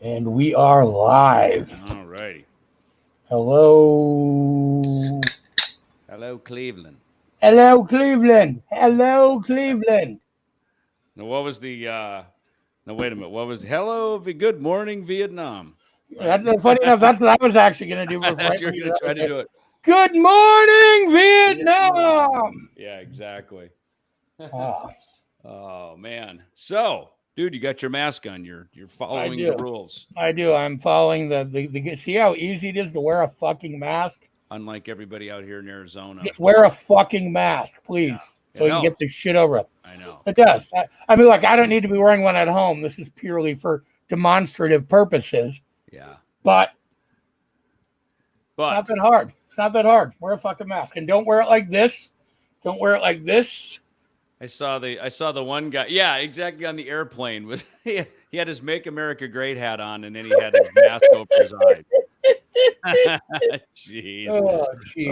And we are live. All righty. Hello. Hello, Cleveland. Hello, Cleveland. Hello, Cleveland. Now, what was the, no, wait a minute. What was, hello, good morning, Vietnam. Right? That's funny enough. That's what I was actually going to do before. That's you're going to try to do it. Good morning, Vietnam. Yeah, exactly. Oh, Oh, man. So, dude, you got your mask on. You're following the rules. I do. I'm following the. See how easy it is to wear a fucking mask? Unlike everybody out here in Arizona. Just wear a fucking mask, please, so you can get this shit over it. I know. It does. I mean, like, I don't need to be wearing one at home. This is purely for demonstrative purposes. Yeah. But it's not that hard. It's not that hard. Wear a fucking mask. And don't wear it like this. Don't wear it like this. I saw the one guy. Yeah, exactly. On the airplane was he had his "Make America Great" hat on, and then he had his mask over his eyes. Jeez.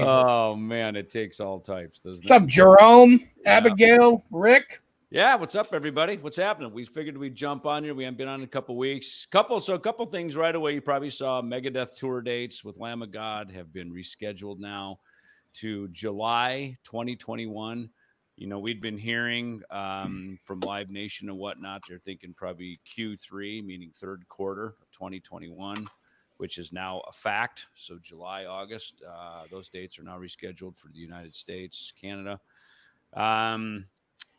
Oh man, it takes all types, doesn't it? What's up, Jerome, Abigail, Rick? Yeah, what's up, everybody? What's happening? We figured we'd jump on here. We haven't been on in a couple weeks. A couple things right away. You probably saw Megadeth tour dates with Lamb of God have been rescheduled now to July 2021. You know, we'd been hearing from Live Nation and whatnot. They're thinking probably Q3, meaning third quarter of 2021, which is now a fact. So July, August, those dates are now rescheduled for the United States, Canada.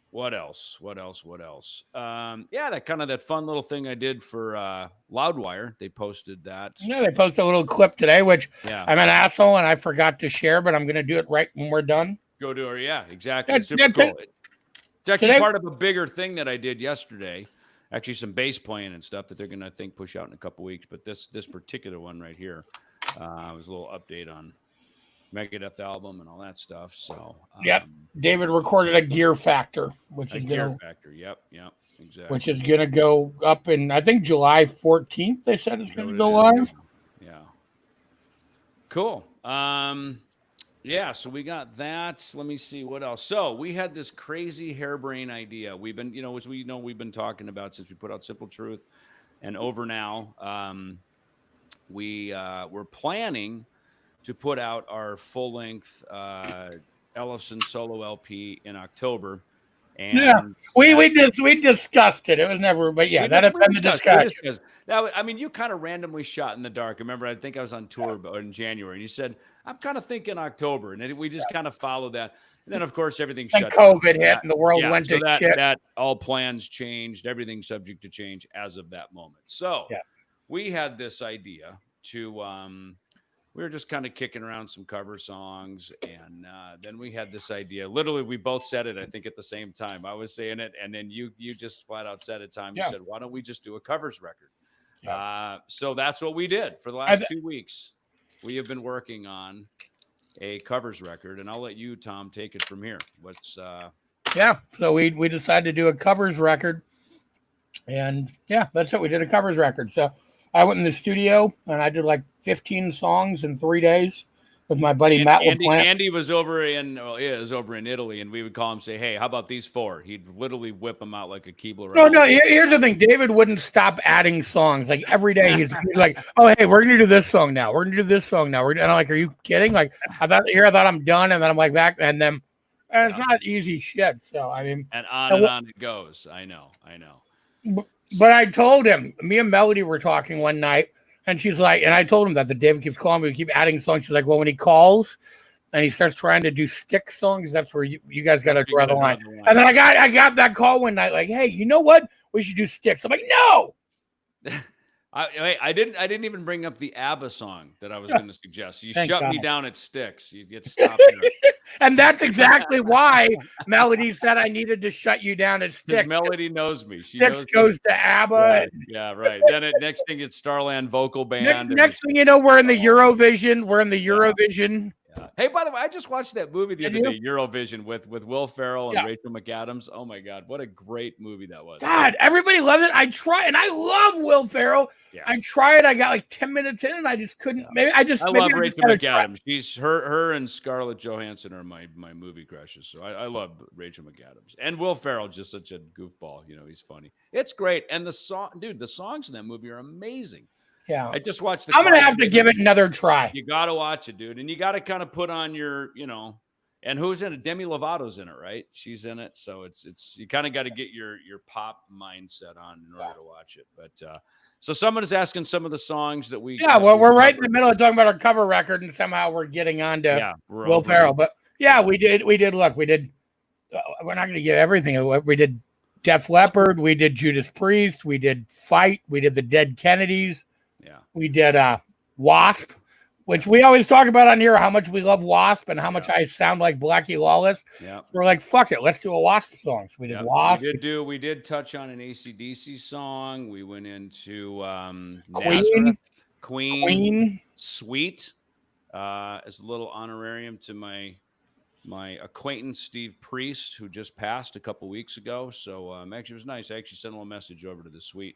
What else? Yeah, that fun little thing I did for Loudwire. They posted that. Yeah, they posted a little clip today, which I'm an asshole and I forgot to share, but I'm going to do it right when we're done. Go do it. Yeah, exactly. Super cool. It's actually part of a bigger thing that I did yesterday. Actually, some bass playing and stuff that they're going to, I think, push out in a couple weeks. But this particular one right here was a little update on Megadeth album and all that stuff. So David recorded a Gear Factor, which is Gear Factor. Yep, exactly. Which is going to go up in, I think, July 14th. They said it's going to go live. Yeah. Cool. Yeah, so we got that. Let me see what else. So we had this crazy harebrained idea. We've been, as we know, we've been talking about since we put out Simple Truth and Over Now. We were planning to put out our full-length Ellefson solo LP in October. And we discussed it. It was never, but yeah, that had been the discussion. Now, I mean, you kind of randomly shot in the dark. Remember, I think I was on tour in January, and you said, I'm kind of thinking October. And then we just kind of followed that. And then, of course, everything shut down. COVID hit and the world went to shit. That all plans changed. Everything's subject to change as of that moment. So we had this idea to we were just kind of kicking around some cover songs. And then we had this idea. Literally, we both said it, I think, at the same time. I was saying it, and then you just flat out said it. You said, why don't we just do a covers record? So that's what we did for the last 2 weeks. We have been working on a covers record, and I'll let you, Thom, take it from here. So we decided to do a covers record, and that's it. We did a covers record. So I went in the studio and I did like 15 songs in 3 days with my buddy Matt LaPlante. Andy is over in Italy, and we would call him, say, hey, how about these 4? He'd literally whip them out like a Keebler. No, here's the thing. David wouldn't stop adding songs. Like every day he's like, oh, hey, we're going to do this song now. We're going to do this song now. And I'm like, are you kidding? Like I thought I'm done. And then I'm like back. And then it's not easy shit. So, I mean. And on it goes. I know. But I told him, me and Melody were talking one night, and she's like, and I told him that David keeps calling me, we keep adding songs. She's like, well, when he calls and he starts trying to do stick songs, that's where you guys got to draw the line. And then I got that call one night, like, hey, you know what? We should do sticks. I'm like, no. I didn't even bring up the ABBA song that I was going to suggest. You shut me down at Sticks. You get stopped there. And that's exactly why Melody said I needed to shut you down at Sticks. Melody knows me. Sticks goes to ABBA. Yeah, right. Then next thing it's Starland Vocal Band. Next thing you know, we're in the Eurovision. We're in the Eurovision. Hey, by the way, I just watched that movie the Did other you? day, Eurovision, with Will Ferrell and Yeah. Rachel McAdams. Oh my God, what a great movie that was! God, everybody loves it. I try, and I love Will Ferrell. Yeah. I tried. I got like 10 minutes in, and I just couldn't. Yeah. I love just Rachel gotta try. McAdams. She's her and Scarlett Johansson are my movie crushes. So I love Rachel McAdams, and Will Ferrell, just such a goofball. He's funny. It's great, and the songs in that movie are amazing. Yeah, I just watched the. I'm gonna Clyde have to give it another try. You got to watch it, dude, and you got to kind of put on your, and who's in it? Demi Lovato's in it, right? She's in it, so it's you kind of got to get your pop mindset on in order to watch it. But so someone is asking some of the songs that we. Yeah, well, we're right in the middle of talking about our cover record, and somehow we're getting on to Will Ferrell. But we did. Look, we did. We're not going to give everything away. We did Def Leppard. We did Judas Priest. We did Fight. We did the Dead Kennedys. Yeah. We did Wasp, which we always talk about on here, how much we love Wasp and how much I sound like Blackie Lawless. Yeah. So we're like, fuck it, let's do a Wasp song. So we did Wasp. We did touch on an AC/DC song. We went into Queen, Sweet, as a little honorarium to my acquaintance Steve Priest, who just passed a couple weeks ago. So actually, it was nice. I actually sent him a message over to the Sweet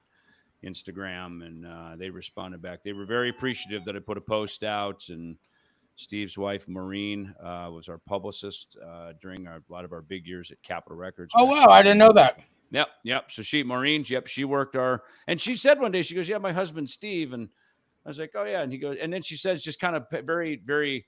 Instagram, and they responded back. They were very appreciative that I put a post out, and Steve's wife Maureen was our publicist during a lot of our big years at Capitol Records. Oh wow, I didn't know that. Yep. So she worked and she said one day, she goes, "Yeah, my husband Steve," and I was like, "Oh yeah," and he goes, and then she says, just kind of very, very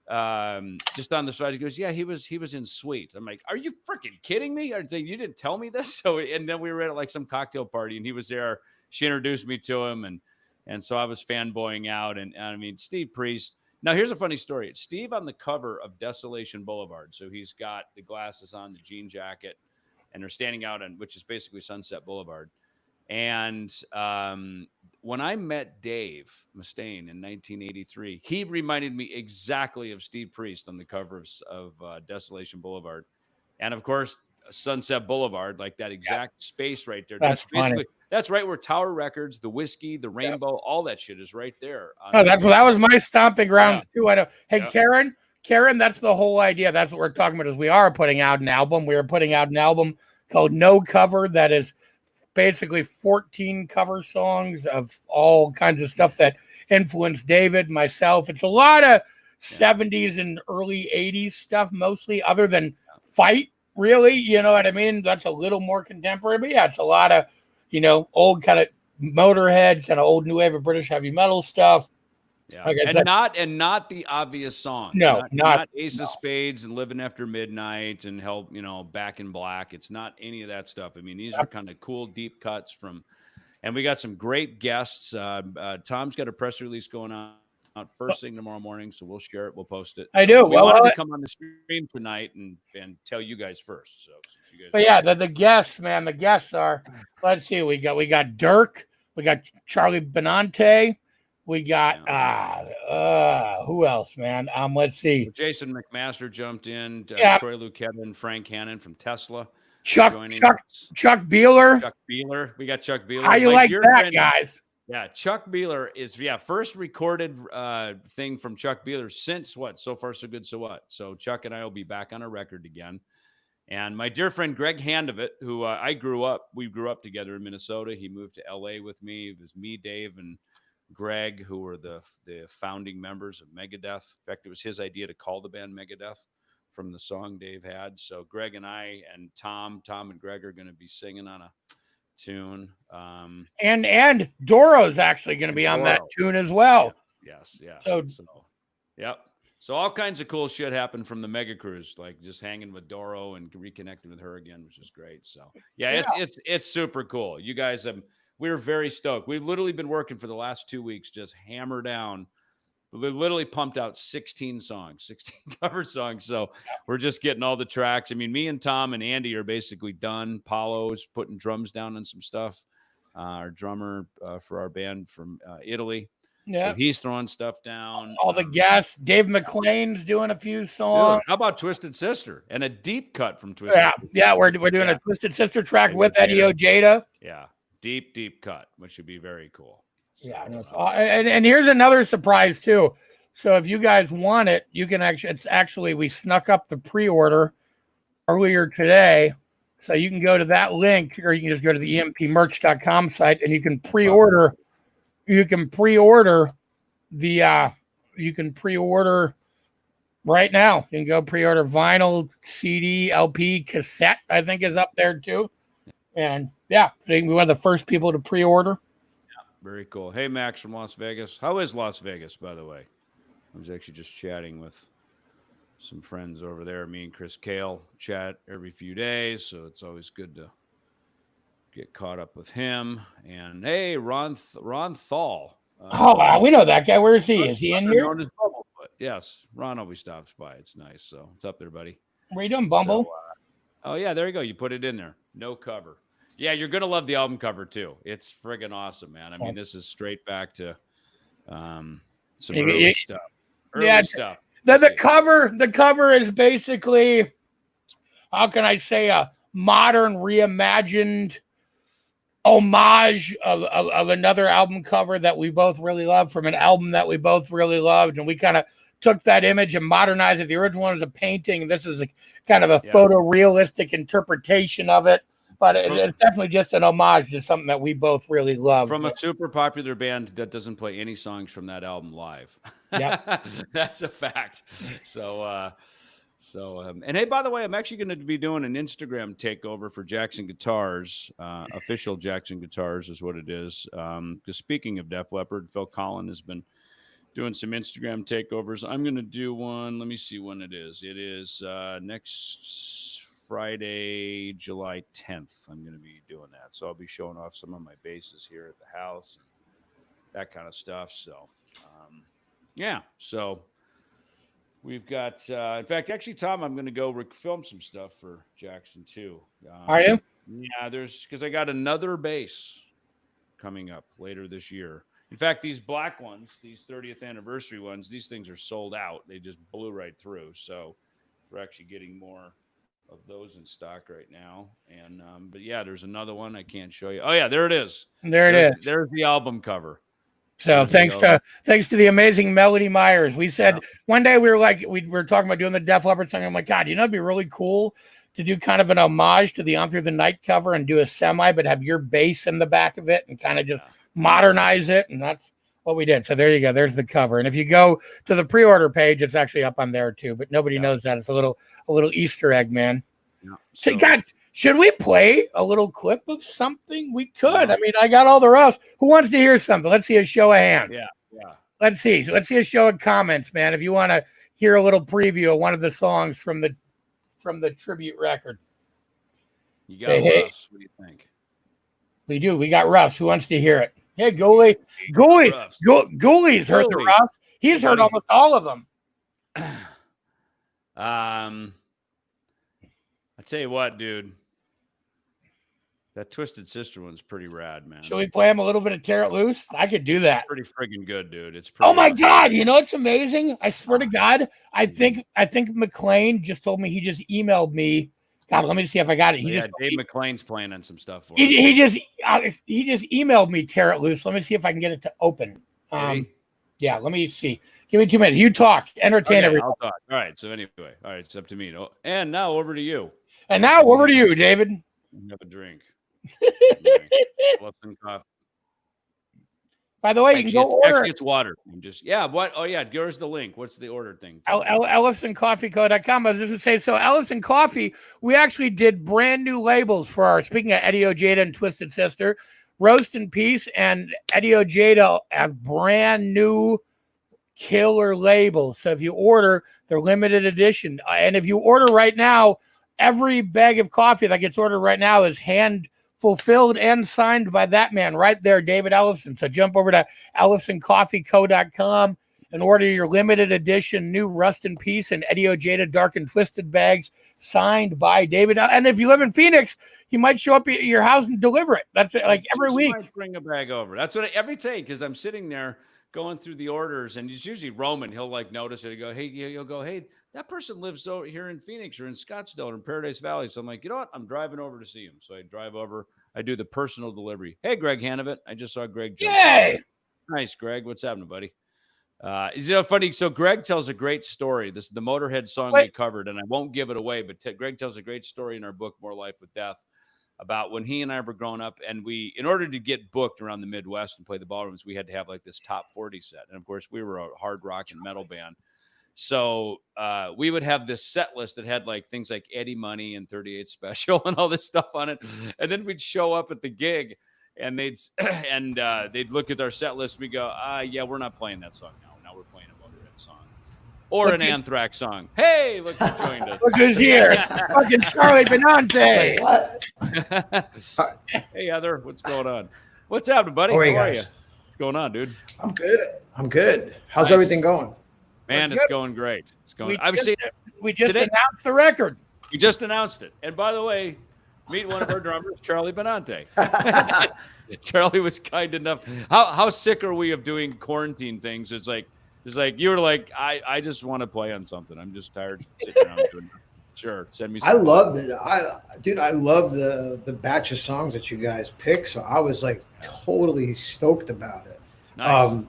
just on the side, he goes, "Yeah, he was in Sweet." I'm like, "Are you freaking kidding me? You didn't tell me this?" So, and then we were at like some cocktail party, and he was there. She introduced me to him, and so I was fanboying out. And I mean, Steve Priest. Now, here's a funny story. It's Steve on the cover of Desolation Boulevard. So he's got the glasses on, the jean jacket, and they're standing out on, which is basically Sunset Boulevard. And when I met Dave Mustaine in 1983, he reminded me exactly of Steve Priest on the cover of Desolation Boulevard. And of course, Sunset Boulevard, like that exact space right there. That's basically, that's right where Tower Records, the whiskey, the rainbow, all that shit is right there. That was my stomping grounds too. I know. Hey, Karen, that's the whole idea. That's what we're talking about. Is we are putting out an album. We are putting out an album called No Cover. That is basically 14 cover songs of all kinds of stuff that influenced David, myself. It's a lot of 70s and early 80s stuff, mostly, other than Fight. Really, you know what I mean? That's a little more contemporary, but it's a lot of, old kind of Motorhead, kind of old new wave of British heavy metal stuff. Yeah, and not the obvious song. No, not Ace of Spades and Living After Midnight and Help, Back in Black. It's not any of that stuff. I mean, these are kind of cool deep cuts from, and we got some great guests. Tom's got a press release going on first thing tomorrow morning, so we'll share it. We'll post it. I do. We wanted to come on the stream tonight and tell you guys first. So, the guests, man, the guests are. Let's see, we got Dirk, we got Charlie Benante, we got who else, man? Let's see. Jason McMaster jumped in. Troy Luquetta, Frank Hannon from Tesla. Chuck Beeler. Chuck Beeler. We got Chuck Beeler. How you like that, guys? Yeah, Chuck Beeler is first recorded thing from Chuck Beeler since what? So Far So Good So What? So Chuck and I will be back on a record again. And my dear friend Greg Handovit, who we grew up together in Minnesota. He moved to LA with me. It was me, Dave, and Greg, who were the founding members of Megadeth. In fact, it was his idea to call the band Megadeth from the song Dave had. So Greg and I and Tom and Greg are going to be singing on a tune. And Doro's actually going to be on that tune as well. Yes. Yeah. So yep. So all kinds of cool shit happened from the Mega Cruise, like just hanging with Doro and reconnecting with her again, which is great. So it's super cool. You guys we're very stoked. We've literally been working for the last 2 weeks, just hammer down. We literally pumped out 16 cover songs. So we're just getting all the tracks. I mean, me and Tom and Andy are basically done. Paulo's putting drums down on some stuff. Our drummer for our band from Italy. Yeah. So he's throwing stuff down. All the guests. Dave McLean's doing a few songs. Dude, how about Twisted Sister? And a deep cut from Twisted Sister. Yeah, we're doing a Twisted Sister track with Eddie Ojeda. Yeah, deep cut, which should be very cool. So, and here's another surprise too. So if you guys want it, you can actually, we snuck up the pre-order earlier today. So you can go to that link, or you can just go to the empmerch.com site and you can pre-order. You can pre-order right now. You can go pre-order vinyl, CD, LP, cassette, I think is up there too. And yeah, we were one of the first people to pre-order. Yeah, very cool. Hey, Max from Las Vegas. How is Las Vegas, by the way? I was actually just chatting with some friends over there. Me and Chris Kale chat every few days, so it's always good to get caught up with him. And hey, Ron Thal. We know that guy. Where is he? Is he in here? Known as Bumblefoot. Yes, Ron always stops by. It's nice. So what's up there, buddy? What are you doing, Bumble? So, oh yeah, there you go. You put it in there. No cover. Yeah, you're gonna love the album cover too. It's friggin' awesome, man. I mean, this is straight back to some early stuff. Early stuff. The cover is basically, how can I say, a modern reimagined homage of another album cover that we both really love, from an album that we both really loved, and we kind of took that image and modernized it. The original one was a painting, and this is kind of a photorealistic interpretation of it. But it's definitely just an homage to something that we both really love. From a super popular band that doesn't play any songs from that album live. Yeah, that's a fact. So, and hey, by the way, I'm actually going to be doing an Instagram takeover for Jackson Guitars. Official Jackson Guitars is what it is. Because speaking of Def Leppard, Phil Collin has been doing some Instagram takeovers. I'm going to do one. Let me see when it is. It is next Friday, July 10th. I'm going to be doing that. So I'll be showing off some of my basses here at the house, and that kind of stuff. So, yeah. So we've got, in fact, actually, Thom, I'm going to go film some stuff for Jackson too. Are you? Yeah, because I got another bass coming up later this year. In fact, these black ones, these 30th anniversary ones, these things are sold out. They just blew right through. So we're actually getting more of those in stock right now. And but yeah, there's another one I can't show you. Oh yeah, there it is. There's the album cover. So thanks to the amazing Melody Myers. We said one day we were talking about doing the Def Leppard song. I'm like, God, it'd be really cool to do kind of an homage to the On Through the Night cover and do a semi, but have your bass in the back of it and kind of just modernize it. And that's what we did. So there you go. There's the cover. And if you go to the pre-order page, it's actually up on there too, but nobody knows that. It's a little Easter egg, man. Yeah. So, God, should we play a little clip of something? We could. I mean, I got all the rest. Who wants to hear something? Let's see a show of hands. Yeah. Let's see a show of comments, man. If you want to hear a little preview of one of the songs from the tribute record. You got Russ. What do you think? We do. We got Russ. Who wants to hear it? Hey, Gooley's heard the Russ. He's heard almost all of them. I tell you what, dude. That Twisted Sister one's pretty rad, man. Should we play him a little bit of Tear It Loose? I could do that. It's pretty friggin' good, dude. It's pretty my God. You know, it's amazing. I swear to God. I think McLean just told me he just emailed me. God, let me see if I got it. Dave McLean's playing on some stuff for he just emailed me Tear It Loose. Let me see if I can get it to open. Yeah, let me see. Give me 2 minutes. You talk. Entertain everyone. I'll talk. All right. So anyway, all right, it's up to me. And now over to you. And now over to you, David. Have a drink. Coffee. By the way, you can go order. Actually, it's water. What? Oh, yeah. Here's the link. What's the order thing? EllefsonCoffeeCo.com. I was just going to say, so Ellefson Coffee, we actually did brand new labels for our, speaking of Eddie Ojeda and Twisted Sister, Roast in Peace and Eddie Ojeda have brand new killer labels. So if you order, they're limited edition. And if you order right now, every bag of coffee that gets ordered right now is hand fulfilled and signed by that man right there, David Ellefson. So jump over to EllefsonCoffeeCo.com and order your limited edition new Rust in Peace and Eddie Ojeda Dark and Twisted bags signed by David. And if you live in Phoenix, he might show up at your house and deliver it. That's like every week. Bring a bag over. That's what every day, because I'm sitting there going through the orders, and it's usually Roman. He'll like notice it and go, hey, you'll go, hey, that person lives over here in Phoenix or in Scottsdale or in Paradise Valley. So I'm like, you know what? I'm driving over to see him. So I drive over. I do the personal delivery. Hey, Greg Hanovet. I just saw Greg. Yay! Nice, Greg. What's happening, buddy? Is it funny? So Greg tells a great story. This is the Motorhead song we covered, and I won't give it away, but Greg tells a great story in our book, More Life with Deth, about when he and I were growing up, and in order to get booked around the Midwest and play the ballrooms, we had to have like this top 40 set. And of course, we were a hard rock and metal band. So we would have this set list that had like things like Eddie Money and 38 Special and all this stuff on it. And then we'd show up at the gig and they'd look at our set list. We go, yeah, we're not playing that song now. Now we're playing a Motorhead song. Or an Anthrax song. Hey, look who joined us. Look who's here. Fucking Charlie Benante. Hey, Heather, what's going on? What's happening, buddy? How are you? you? What's going on, dude? I'm good. How's everything going? Man, it's going great. It's going. We just announced the record. We just announced it. And by the way, meet one of our drummers, Charlie Benante. Charlie was kind enough. How sick are we of doing quarantine things? It's like you were like, I just want to play on something. I'm just tired of sitting around doing it. Sure, send me. I loved it. I love the batch of songs that you guys picked. So I was like totally stoked about it. Nice.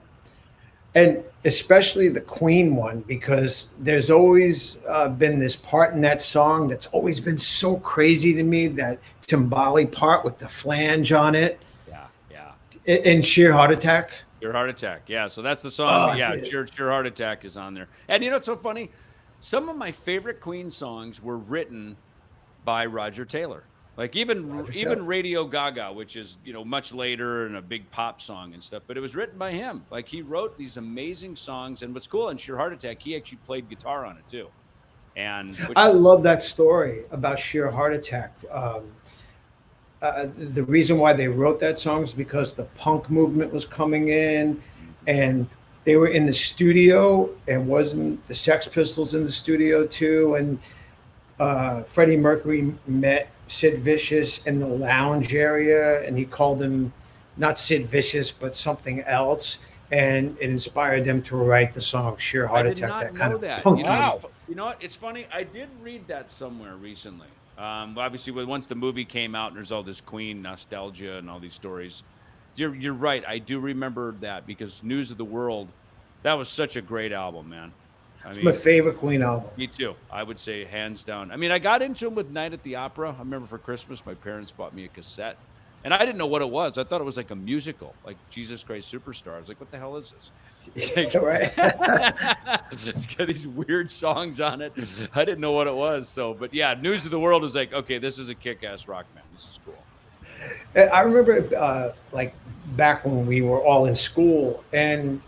And especially the Queen one, because there's always been this part in that song that's always been so crazy to me, that timbali part with the flange on it. Yeah. In Sheer Heart Attack. Sheer Heart Attack. Yeah, so that's the song. Oh, Sheer Heart Attack is on there. And you know what's so funny? Some of my favorite Queen songs were written by Roger Taylor. Like even Radio Gaga, which is, much later and a big pop song and stuff, but it was written by him. Like he wrote these amazing songs, and what's cool in Sheer Heart Attack, he actually played guitar on it too. And I love that story about Sheer Heart Attack. The reason why they wrote that song is because the punk movement was coming in, and they were in the studio, and wasn't the Sex Pistols in the studio too? And Freddie Mercury met Sid Vicious in the lounge area, and he called him not Sid Vicious but something else, and it inspired them to write the song Sheer Heart Attack. That kind of punk. Wow. You know what? It's funny. I did read that somewhere recently. Obviously, once the movie came out, and there's all this Queen nostalgia and all these stories. You're right. I do remember that, because News of the World, that was such a great album, man. It's my favorite Queen album. Me too. I would say hands down. I mean, I got into them with Night at the Opera. I remember for Christmas, my parents bought me a cassette, and I didn't know what it was. I thought it was like a musical, like Jesus Christ Superstar. I was like, what the hell is this? It's like, right. It's got these weird songs on it. I didn't know what it was. So, but yeah, News of the World is like, okay, this is a kick-ass rock band. This is cool. I remember like back when we were all in school, and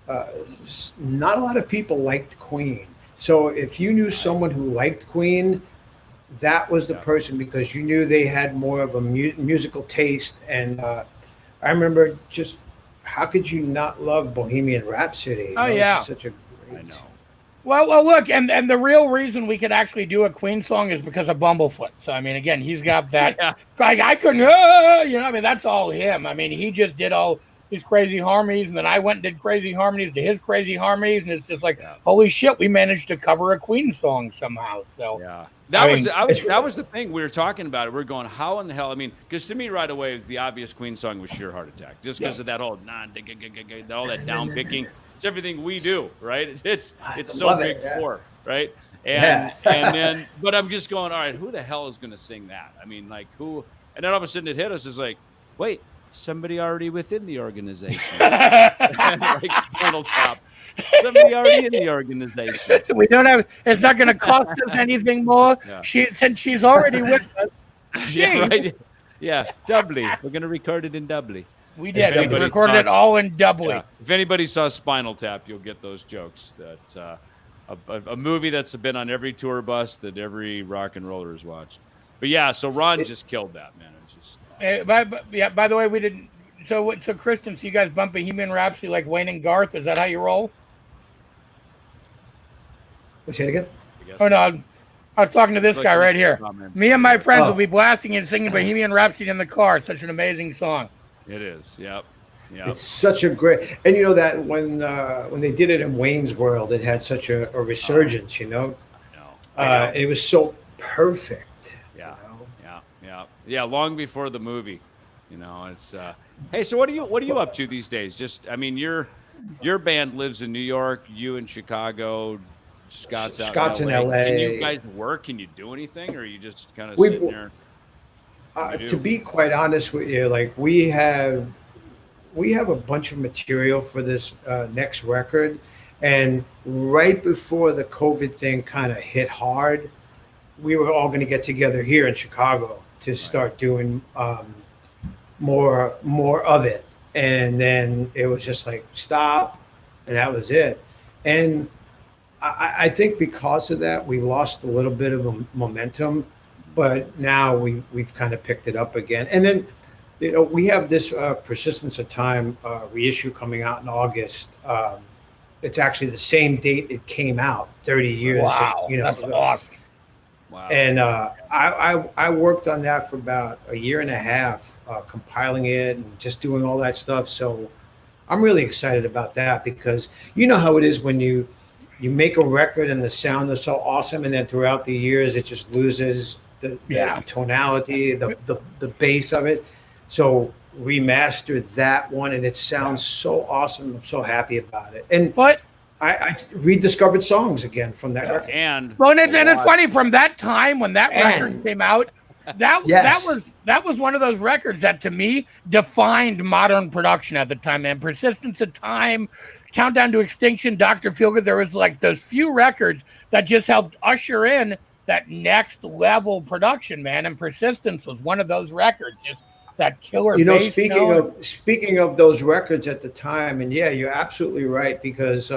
not a lot of people liked Queen. So if you knew someone who liked Queen, that was the person, because you knew they had more of a musical taste. And I remember, just how could you not love Bohemian Rhapsody? Oh, yeah. Such a great. I know. Well, look, and the real reason we could actually do a Queen song is because of Bumblefoot. So, I mean, again, he's got that. Like, I couldn't, I mean, that's all him. I mean, he just did all these crazy harmonies, and then I went and did crazy harmonies to his crazy harmonies, and it's just like, holy shit, we managed to cover a Queen song somehow. So, that was the thing we were talking about. We're going, how in the hell? I mean, because to me, right away, is the obvious Queen song was Sheer Heart Attack, just because of that whole all that down picking. It's everything we do, right? It's so big for, right? And then, but I'm just going, all right, who the hell is going to sing that? I mean, like who? And then all of a sudden it hit us. Is like, wait, somebody already within the organization, like Colonel Top. Somebody already in the organization. We don't have. It's not going to cost us anything more. Since she's already with us. Right. Yeah, doubly. We're going to record it in doubly. We did. We recorded it all in doubly. Yeah. If anybody saw Spinal Tap, you'll get those jokes. That's a movie that's been on every tour bus that every rock and roller has watched. But yeah, so Ron just killed that, man. It's just. By the way, we didn't. So Kristen, so you guys bump Bohemian Rhapsody like Wayne and Garth? Is that how you roll? Say it again. Oh no, I was talking to this guy right here. Me and my friends will be blasting and singing Bohemian Rhapsody in the car. Such an amazing song. It is. Yep. It's such a great, and you know that when they did it in Wayne's World, it had such a resurgence. I know. It was so perfect. Yeah. Yeah. Long before the movie. It's. Hey, so what are you up to these days? Just, I mean, you're your band lives in New York, you in Chicago, Scott's out Scott's in in LA. Can you LA. guys work? Can you do anything, or are you just kind of We, sitting there? to be quite honest with you, like we have a bunch of material for this next record, and right before the COVID thing kind of hit hard, we were all going to get together here in Chicago to start doing more of it, and then it was just like stop, and that was it. And I think because of that, we lost a little bit of momentum, but now we've kind of picked it up again. And then, we have this Persistence of Time reissue coming out in August. It's actually the same date it came out, 30 years. Wow, that's awesome. Wow. And I worked on that for about a year and a half, compiling it and just doing all that stuff. So I'm really excited about that, because you know how it is when you make a record and the sound is so awesome, and then throughout the years it just loses the tonality, the bass of it. So remastered that one, and it sounds so awesome. I'm so happy about it. And I rediscovered songs again from that record. And it's funny, from that time when that record came out, that was one of those records that to me defined modern production at the time, man. Persistence of Time, Countdown to Extinction, Dr. Feelgood. There was like those few records that just helped usher in that next level production, man. And Persistence was one of those records. Just that killer bass. Speaking of those records at the time, and yeah, you're absolutely right, because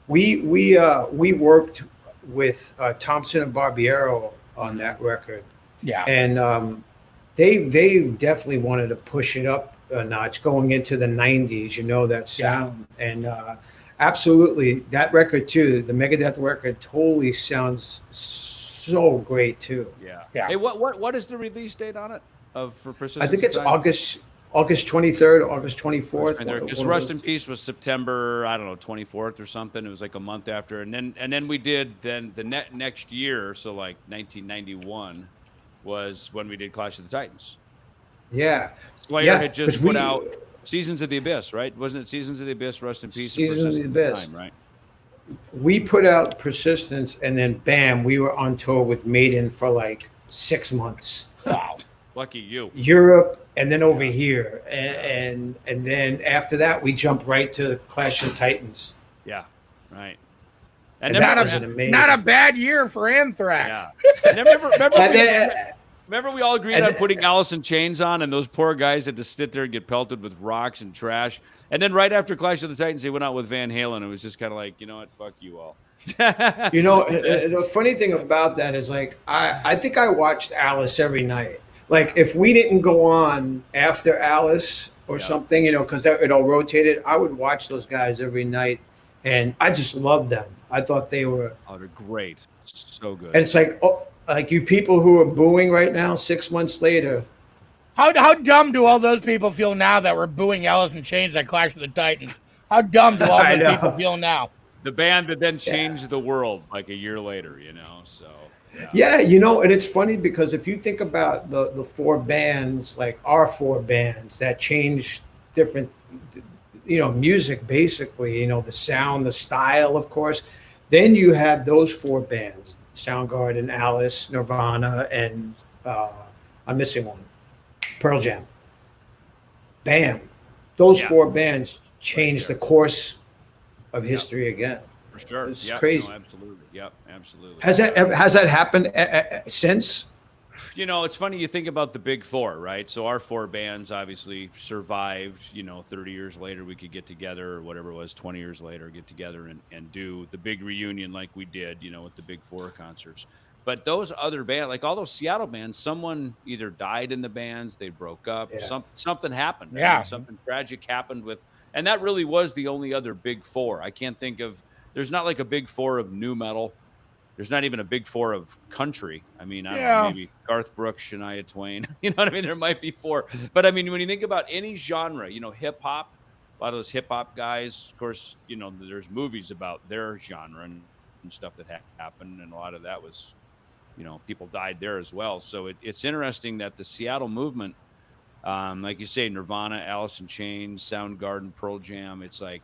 we worked with Thompson and Barbiero on that record. Yeah. And they definitely wanted to push it up a notch going into the 90s, that sound. Yeah. And absolutely, that record too, the Megadeth record, totally sounds so great too. Yeah. Yeah. Hey, what is the release date on it for Persistence? I think it's August 23rd, August 24th. Because Rust in Peace was September, 24th or something. It was like a month after, and then we did the next year, so like 1991 was when we did Clash of the Titans. Yeah. Slayer had just put out Seasons of the Abyss, right? Wasn't it Seasons of the Abyss, Rust in Peace, Seasons of the Abyss, Time, right? We put out Persistence, and then bam, we were on tour with Maiden for like 6 months. Wow. Lucky you. Europe, and then over here, and then after that we jumped right to Clash of Titans. Yeah, right. And that was not a bad year for Anthrax. Yeah. Remember we all agreed on putting Alice in Chains on, and those poor guys had to sit there and get pelted with rocks and trash. And then right after Clash of the Titans, they went out with Van Halen. It was just kind of like, you know what, fuck you all. The funny thing about that is, like, I think I watched Alice every night. Like, if we didn't go on after Alice or something, because it all rotated, I would watch those guys every night, and I just loved them. I thought they were they're great, so good. And it's like, like you people who are booing right now, 6 months later. How dumb do all those people feel now that were booing Alice in Chains at Clash of the Titans? How dumb do all those people feel now? The band that then changed the world like a year later, so. Yeah, and it's funny because if you think about the four bands, like our four bands that changed different, music basically, the sound, the style, of course. Then you had those four bands, Soundgarden, Alice, Nirvana, and I'm missing one, Pearl Jam. Bam. Those four bands changed the course of history again. For sure. It's crazy. No, absolutely. Yep, absolutely. Has that happened since? It's funny you think about the big four, right? So our four bands obviously survived, 30 years later we could get together, or whatever it was, 20 years later, get together and do the big reunion like we did, with the big four concerts. But those other bands, like all those Seattle bands, someone either died in the bands, they broke up, something happened. Yeah. Something tragic happened and that really was the only other big four. I can't think of, there's not like a big four of new metal. There's not even a big four of country. I mean, I don't know, maybe Garth Brooks, Shania Twain. You know what I mean? There might be four. But I mean, when you think about any genre, hip hop, a lot of those hip hop guys, of course, there's movies about their genre and stuff that happened. And a lot of that was, people died there as well. So it's interesting that the Seattle movement, like you say, Nirvana, Alice in Chains, Soundgarden, Pearl Jam, it's like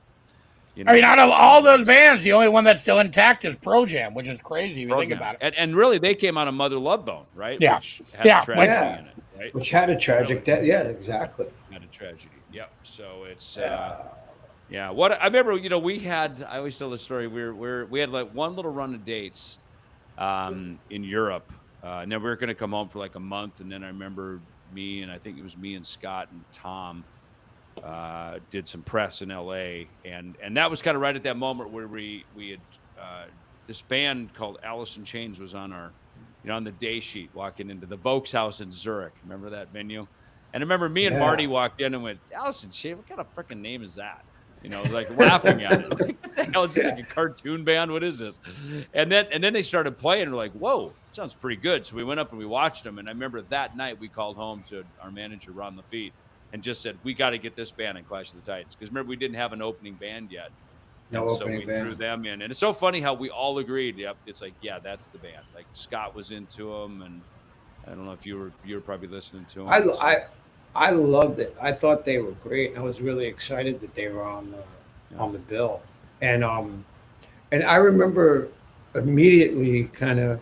You know? I mean, out of all those bands, the only one that's still intact is Pearl Jam, which is crazy if you think about it. And really, they came out of Mother Love Bone, right? Yeah. Which has a tragedy in it, right? Which had a tragic death. Yeah, exactly. Had a tragedy. Yep. So it's yeah. What I remember, we had. I always tell the story. We had like one little run of dates in Europe, and then we were going to come home for like a month, and then I remember I think it was me and Scott and Thom. Did some press in LA, and that was kind of right at that moment where we had this band called Ellefson Chains was on our, on the day sheet walking into the Volkshaus in Zurich. Remember that venue? And I remember me and Marty walked in and went, Ellefson Chains, what kind of freaking name is that? Like laughing at it. Like, what the hell is this, like a cartoon band? What is this? And then they started playing and we're like, whoa, it sounds pretty good. So we went up and we watched them. And I remember that night we called home to our manager, Ron Lafitte, and just said, we got to get this band in Clash of the Titans. Because remember, we didn't have an opening band yet. So we threw them in. And it's so funny how we all agreed. Yep, it's like, yeah, that's the band. Like Scott was into them. And I don't know if you were probably listening to them. I loved it. I thought they were great. I was really excited that they were on the bill. And I remember immediately kind of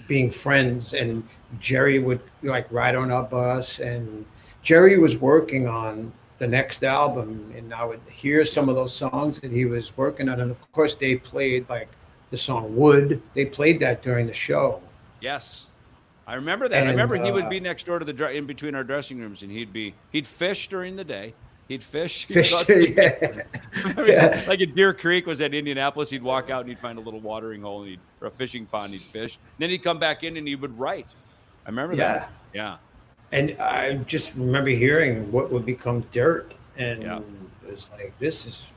being friends, and Jerry would like ride on our bus, and Jerry was working on the next album, and I would hear some of those songs that he was working on. And of course they played like the song Wood. They played that during the show. Yes. I remember that. I remember he would be next door to in between our dressing rooms, and he'd fish during the day. He'd fish. Yeah. Like at Deer Creek was at Indianapolis. He'd walk out and he'd find a little watering hole or a fishing pond. He'd fish. Then he'd come back in and he would write. I remember that. Yeah. And I just remember hearing what would become Dirt, and it was like, this is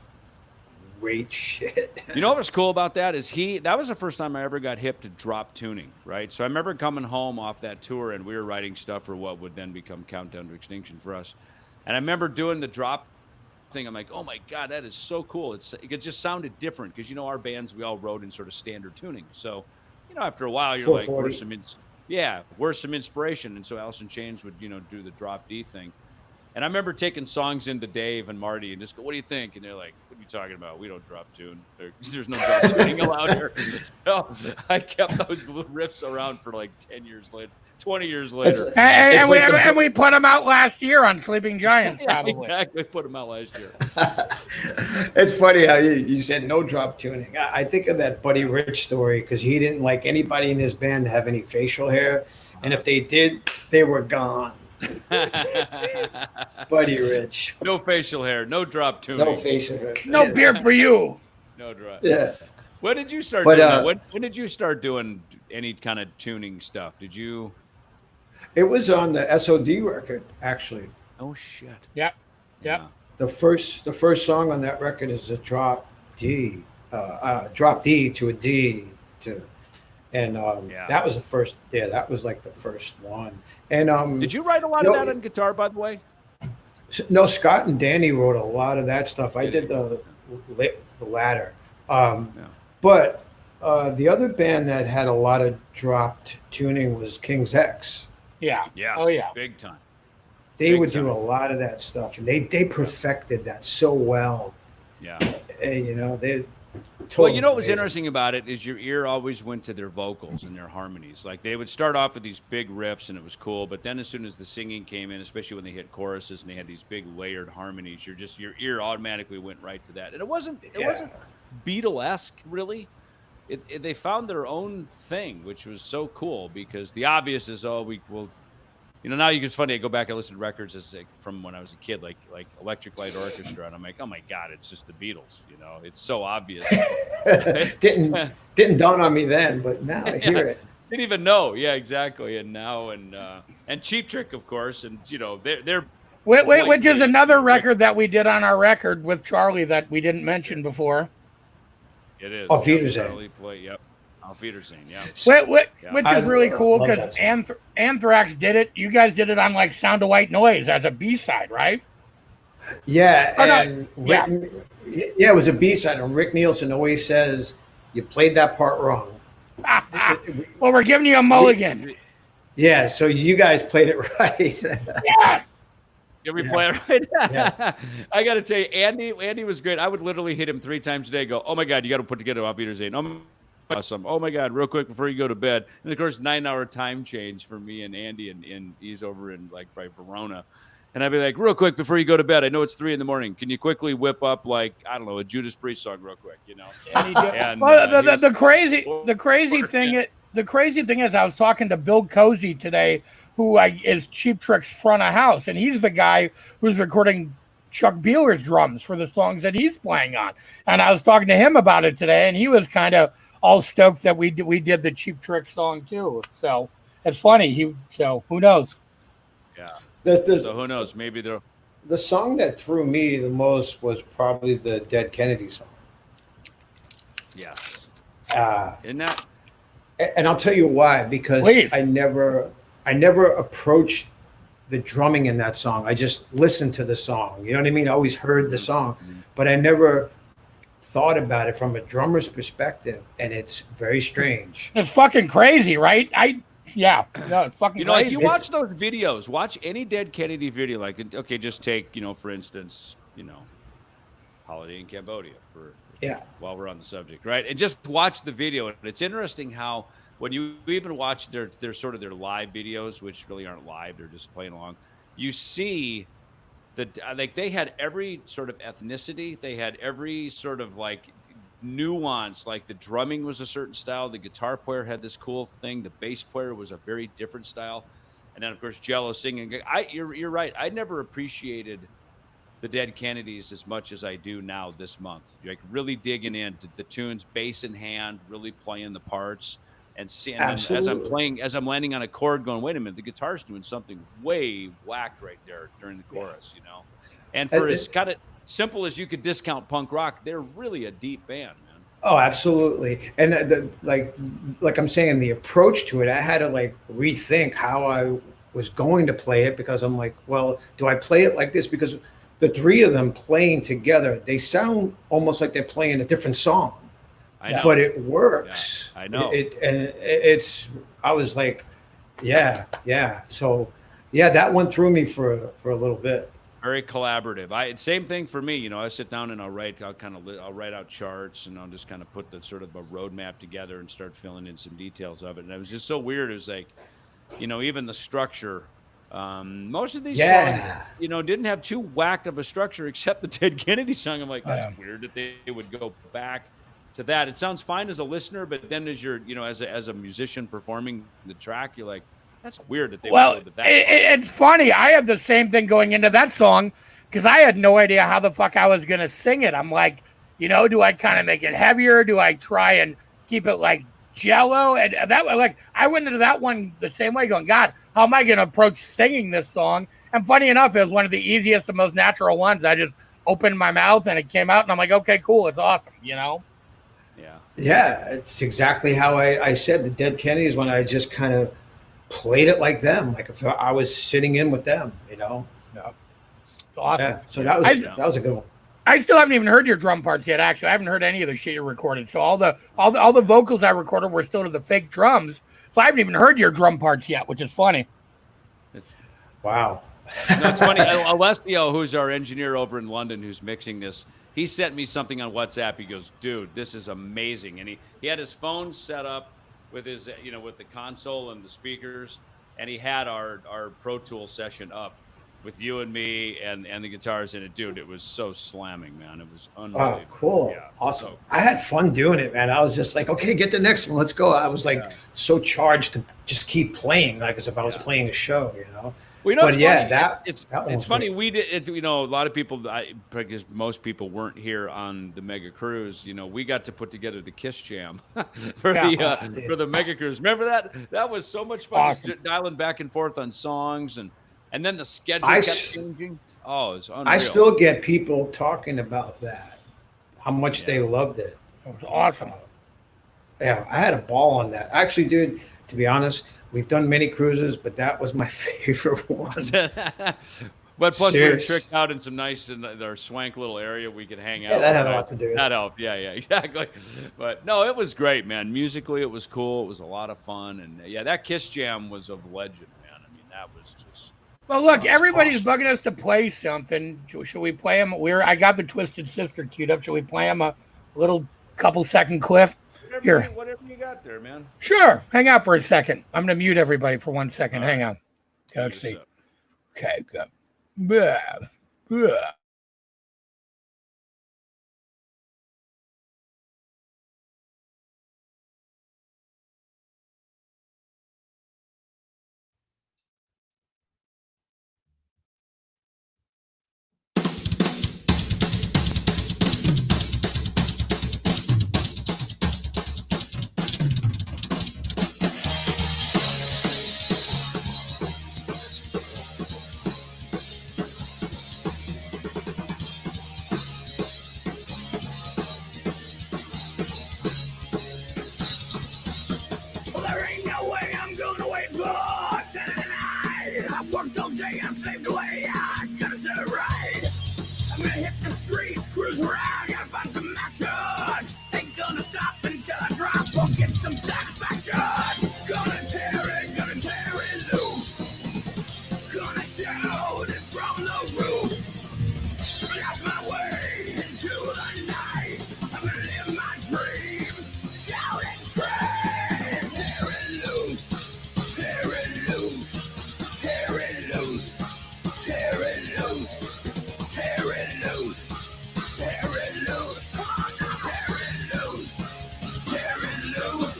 great shit. You know what was cool about that is that was the first time I ever got hip to drop tuning, right? So I remember coming home off that tour and we were writing stuff for what would then become Countdown to Extinction for us. And I remember doing the drop thing. I'm like, oh my God, that is so cool. It just sounded different because, our bands, we all wrote in sort of standard tuning. So, after a while you're like, where's some inspiration. And so Ellefson Chains would, do the drop D thing. And I remember taking songs into Dave and Marty and just go, what do you think? And they're like, what are you talking about? We don't drop tune. There's no drop tuning allowed here. So I kept those little riffs around for like 10 years later, 20 years later. And we put them out last year on Sleeping Giants, probably. Exactly, put them out last year. It's funny how you said no drop tuning. I think of that Buddy Rich story because he didn't like anybody in his band to have any facial hair. And if they did, they were gone. Buddy Rich. No facial hair, no drop tuning. No facial hair. No beard for you. No drop. Yeah. When did you start doing that? When did you start doing any kind of tuning stuff? Did you? It was on the SOD record, actually. Oh shit. Yep. Yeah. The first song on that record is a drop D to a D and that was the first. Yeah, that was like the first one. And did you write a lot of that on guitar, by the way? No, Scott and Danny wrote a lot of that stuff. I did the latter. But the other band that had a lot of dropped tuning was King's X. Yeah. Yeah. Oh yeah. Big time. They would do a lot of that stuff, and they perfected that so well. Yeah. They. Totally what was interesting about it is your ear always went to their vocals and their harmonies. Like they would start off with these big riffs and it was cool, but then as soon as the singing came in, especially when they hit choruses and they had these big layered harmonies, your ear automatically went right to that. And it wasn't Beatle-esque really. They found their own thing, which was so cool because the obvious is now it's funny. I go back and listen to records from when I was a kid, like Electric Light Orchestra, and I'm like, oh my God, it's just the Beatles. It's so obvious. didn't dawn on me then, but now I hear it. Didn't even know. Yeah, exactly. And now and Cheap Trick, of course, and they're which is another record that we did on our record with Charlie that we didn't mention before. It is. Auf Wiedersehen. Yep. Auf Wiedersehen, yeah. Which is really cool because Anthrax did it. You guys did it on like Sound of White Noise as a B-side, right? Yeah. It was a B-side. And Rick Nielsen always says, you played that part wrong. Well, we're giving you a mulligan. Yeah, so you guys played it right. Yeah. Can we play it right now? Yeah. I got to tell you, Andy was great. I would literally hit him 3 times a day. Go, oh my God, you got to put together Off Eaters 8. Oh, awesome. Oh my God, real quick before you go to bed. And of course, 9-hour time change for me and Andy, and he's over in like by Verona. And I'd be like, real quick before you go to bed, I know it's 3 a.m. Can you quickly whip up like, I don't know, a Judas Priest song real quick, you know? And, well, the crazy thing is I was talking to Bill Cozy today, who is Cheap Trick's front of house, and he's the guy who's recording Chuck Beeler's drums for the songs that he's playing on. And I was talking to him about it today, and he was kind of all stoked that we did the Cheap Trick song too. So it's funny. So who knows? Yeah. So who knows? Maybe they're the song that threw me the most was probably the Dead Kennedy song. Yes. Isn't that? And I'll tell you why. Because I never approached the drumming in that song. I just listened to the song. You know what I mean? I always heard the song, but I never thought about it from a drummer's perspective, and it's very strange. It's fucking crazy, right? Yeah, no, it's fucking crazy. Like you watch those videos, watch any Dead Kennedy video, like, okay, just take, for instance, Holiday in Cambodia while we're on the subject, right? And just watch the video. And it's interesting how when you even watch their sort of their live videos, which really aren't live, they're just playing along, you see like they had every sort of ethnicity, they had every sort of like nuance, like the drumming was a certain style, the guitar player had this cool thing, the bass player was a very different style, and then of course Jello singing. You're right, I never appreciated the Dead Kennedys as much as I do now this month, like really digging into the tunes, bass in hand, really playing the parts, and seeing as I'm landing on a chord going, wait a minute, the guitar's doing something way whacked right there during the chorus, and for as kind of simple as you could discount punk rock, they're really a deep band, man. Oh, absolutely. And like I'm saying, the approach to it, I had to like rethink how I was going to play it, because I'm like, well, do I play it like this? Because the 3 of them playing together, they sound almost like they're playing a different song. I know. But it works. Yeah, I know. I was like, yeah. So yeah, that one threw me for a little bit. Very collaborative. Same thing for me. I sit down and I'll write out charts, and I'll just kind of put the sort of a roadmap together and start filling in some details of it. And it was just so weird. It was like, even the structure. Most of these songs, didn't have too whacked of a structure except the Dead Kennedy song. I'm like, that's weird that they would go back to that. It sounds fine as a listener, but then as you're, as a musician performing the track, you're like, that's weird that they would go to that. It's funny. I had the same thing going into that song, because I had no idea how the fuck I was going to sing it. I'm like, do I kind of make it heavier? Do I try and keep it like Jello? And that, like, I went into that one the same way, going, God, how am I going to approach singing this song? And funny enough, it was one of the easiest and most natural ones. I just opened my mouth and it came out, and I'm like, okay, cool. It's awesome. Yeah, it's exactly how I said the Dead Kennedys, when I just kind of played it like them, like if I was sitting in with them, Yeah. It's awesome. Yeah, so that was a good one. I still haven't even heard your drum parts yet. Actually, I haven't heard any of the shit you recorded. So all the vocals I recorded were still to the fake drums. So I haven't even heard your drum parts yet, which is funny. Wow. That's funny. Alessio, who's our engineer over in London, who's mixing this, he sent me something on WhatsApp. He goes, dude, this is amazing. And he had his phone set up with his, with the console and the speakers, and he had our Pro Tool session up with you and me and the guitars in it. Dude, it was so slamming, man. It was unbelievable. Oh, cool. Yeah, awesome. So cool. I had fun doing it, man. I was just like, okay, get the next one. Let's go. I was like so charged to just keep playing, like as if I was playing a show, Well, but it's funny. Great. We did it. A lot of people, because most people weren't here on the Mega Cruise. We got to put together the Kiss Jam for the Mega Cruise. Remember that? That was so much fun. Awesome. Just dialing back and forth on songs, and then the schedule kept changing. Oh, it's unreal. I still get people talking about that, how much they loved it. It was awesome. Yeah, I had a ball on that. Actually, dude, to be honest, we've done many cruises, but that was my favorite one. But plus, we were tricked out in some nice, in our swank little area we could hang out. Yeah, that had a lot to do with it. That helped. Yeah, exactly. But no, it was great, man. Musically, it was cool. It was a lot of fun. And yeah, that Kiss Jam was of legend, man. I mean, that was just, Well, look, That's everybody's awesome. bugging us to play something. Should we play them? I got the Twisted Sister queued up. Should we play them a little couple second clip? Here. Whatever you got there, man. Sure. Hang out for a second. I'm going to mute everybody for 1 second. Hang on. Okay, let's see. Okay, good. Blah, blah. There ain't no way I'm gonna wait for Saturday night. I've worked all day, I've slaved away, I gotta set it right. I'm gonna hit the streets, cruise around, gotta find some action. Ain't gonna stop until I drop or get some satisfaction. Gonna tear it loose. Gonna shout it from the roof. Blast my way into the night. I'm gonna live my dream. Shout and scream. Tear it loose. Tear it loose. Tear it loose. Tear it loose. Tear it loose. Tear it loose. Tear it loose. Tear it loose.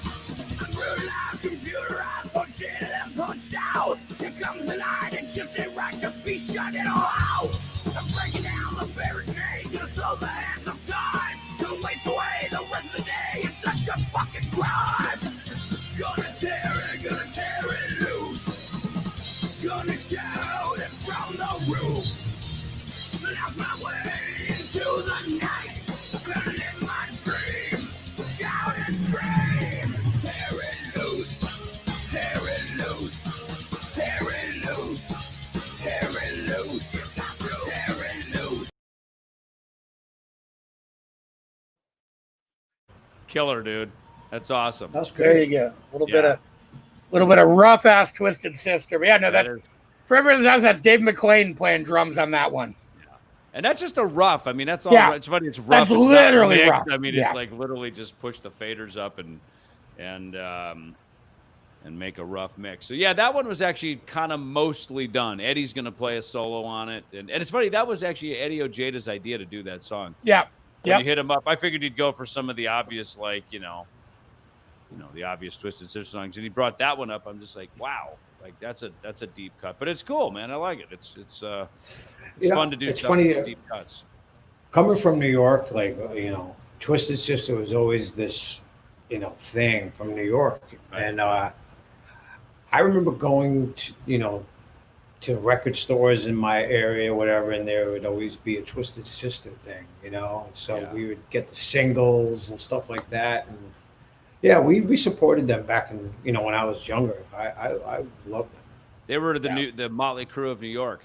I'm brutalized, computerized, punched in and punched out. Here comes the night and just it right to be shut it all out. I'm breaking down the barricade, gonna slow the hands of time. Don't waste away the rest of the day, it's such a fucking crime. Gonna tear it loose. Gonna shout it from the roof. Blast my way into the night. Gonna live my dream. Shout and scream. Tear it loose. Tear it loose. Tear it loose. Tear it loose. Tear it loose. Killer, dude. That's awesome. That's There great. you go. A little bit of rough ass Twisted Sister. But yeah, no, that's for everyone's house. That's Dave McClain playing drums on that one. And that's just a rough. I mean, that's all. Yeah. It's funny. It's rough. That's It's not literally mixed. rough. I mean, Yeah. it's like literally just push the faders up and make a rough mix. So yeah, that one was actually kind of mostly done. Eddie's gonna play a solo on it, and it's funny. That was actually Eddie Ojada's idea to do that song. Yeah. When you hit him up, I figured he'd go for some of the obvious, like the obvious Twisted Sister songs, and he brought that one up. I'm just like, wow, like that's a deep cut, but it's cool, man. I like it. It's fun to do. It's stuff funny, with deep cuts. Coming from New York, like, Twisted Sister was always this, thing from New York. Right. And I remember going to record stores in my area, whatever, and there would always be a Twisted Sister thing, So Yeah. we would get the singles and stuff like that. And yeah, we supported them back in, when I was younger. I loved them. They were the Motley Crue of New York,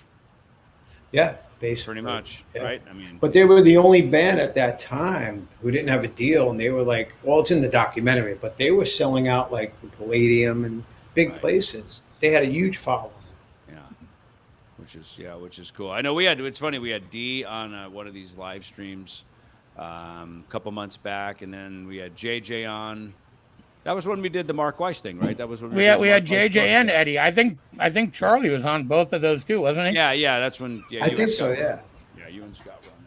Yeah, basically. pretty much, Yeah. right? I mean, But they were the only band at that time who didn't have a deal, and they were like, well, it's in the documentary, but they were selling out like the Palladium and big Right. places. They had a huge following. yeah, which is cool. I know it's funny, we had D on one of these live streams a couple months back, and then we had JJ on. That was when we did the Mark Weiss thing, right? That was when We did had the Mark Weiss JJ and podcast. Eddie. I think Charlie was on both of those too, wasn't he? Yeah, that's when. Yeah, I you think and so, Scott yeah. Yeah, you and Scott were on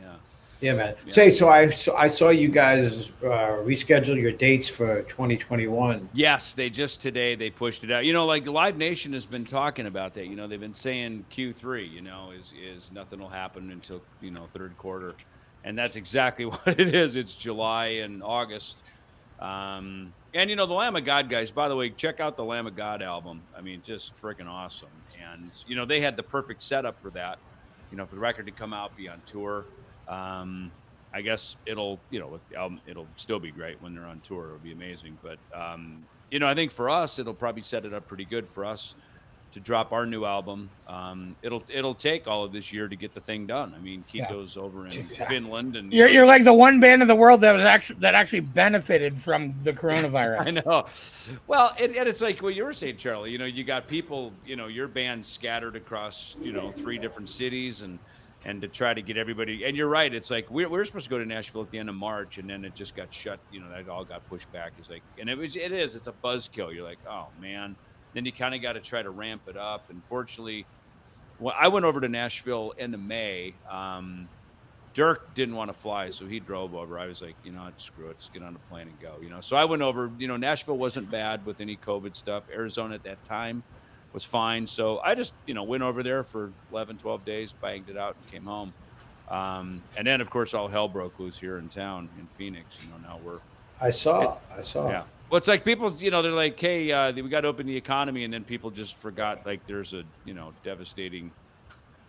that one. Yeah, man. Yeah. So I saw you guys reschedule your dates for 2021. Yes, they just today they pushed it out. Like Live Nation has been talking about that. They've been saying Q3. Is nothing will happen until third quarter, and that's exactly what it is. It's July and August. And the Lamb of God guys, by the way, check out the Lamb of God album. I mean, just freaking awesome. And they had the perfect setup for that. For the record to come out, be on tour. I guess it'll still be great when they're on tour. It'll be amazing. But I think for us, it'll probably set it up pretty good for us to drop our new album. It'll take all of this year to get the thing done. I mean, Kiko's over in Finland, and you're like the one band in the world that actually benefited from the coronavirus. I know. Well, and it's like what you were saying, Charlie. You got people, your band scattered across, 3 different cities, and to try to get everybody. And you're right. It's like we're supposed to go to Nashville at the end of March, and then it just got shut. That all got pushed back. It's like, and it's a buzzkill. You're like, oh man. Then you kind of got to try to ramp it up. And fortunately, I went over to Nashville end of May. Dirk didn't want to fly, so he drove over. I was like, screw it, just get on the plane and go. So I went over. Nashville wasn't bad with any COVID stuff. Arizona at that time was fine. So I just, went over there for 11, 12 days, banged it out, and came home. And then, of course, all hell broke loose here in town in Phoenix. Now I saw. Yeah. Well, it's like people, they're like, hey, we got to open the economy. And then people just forgot, like, there's a, devastating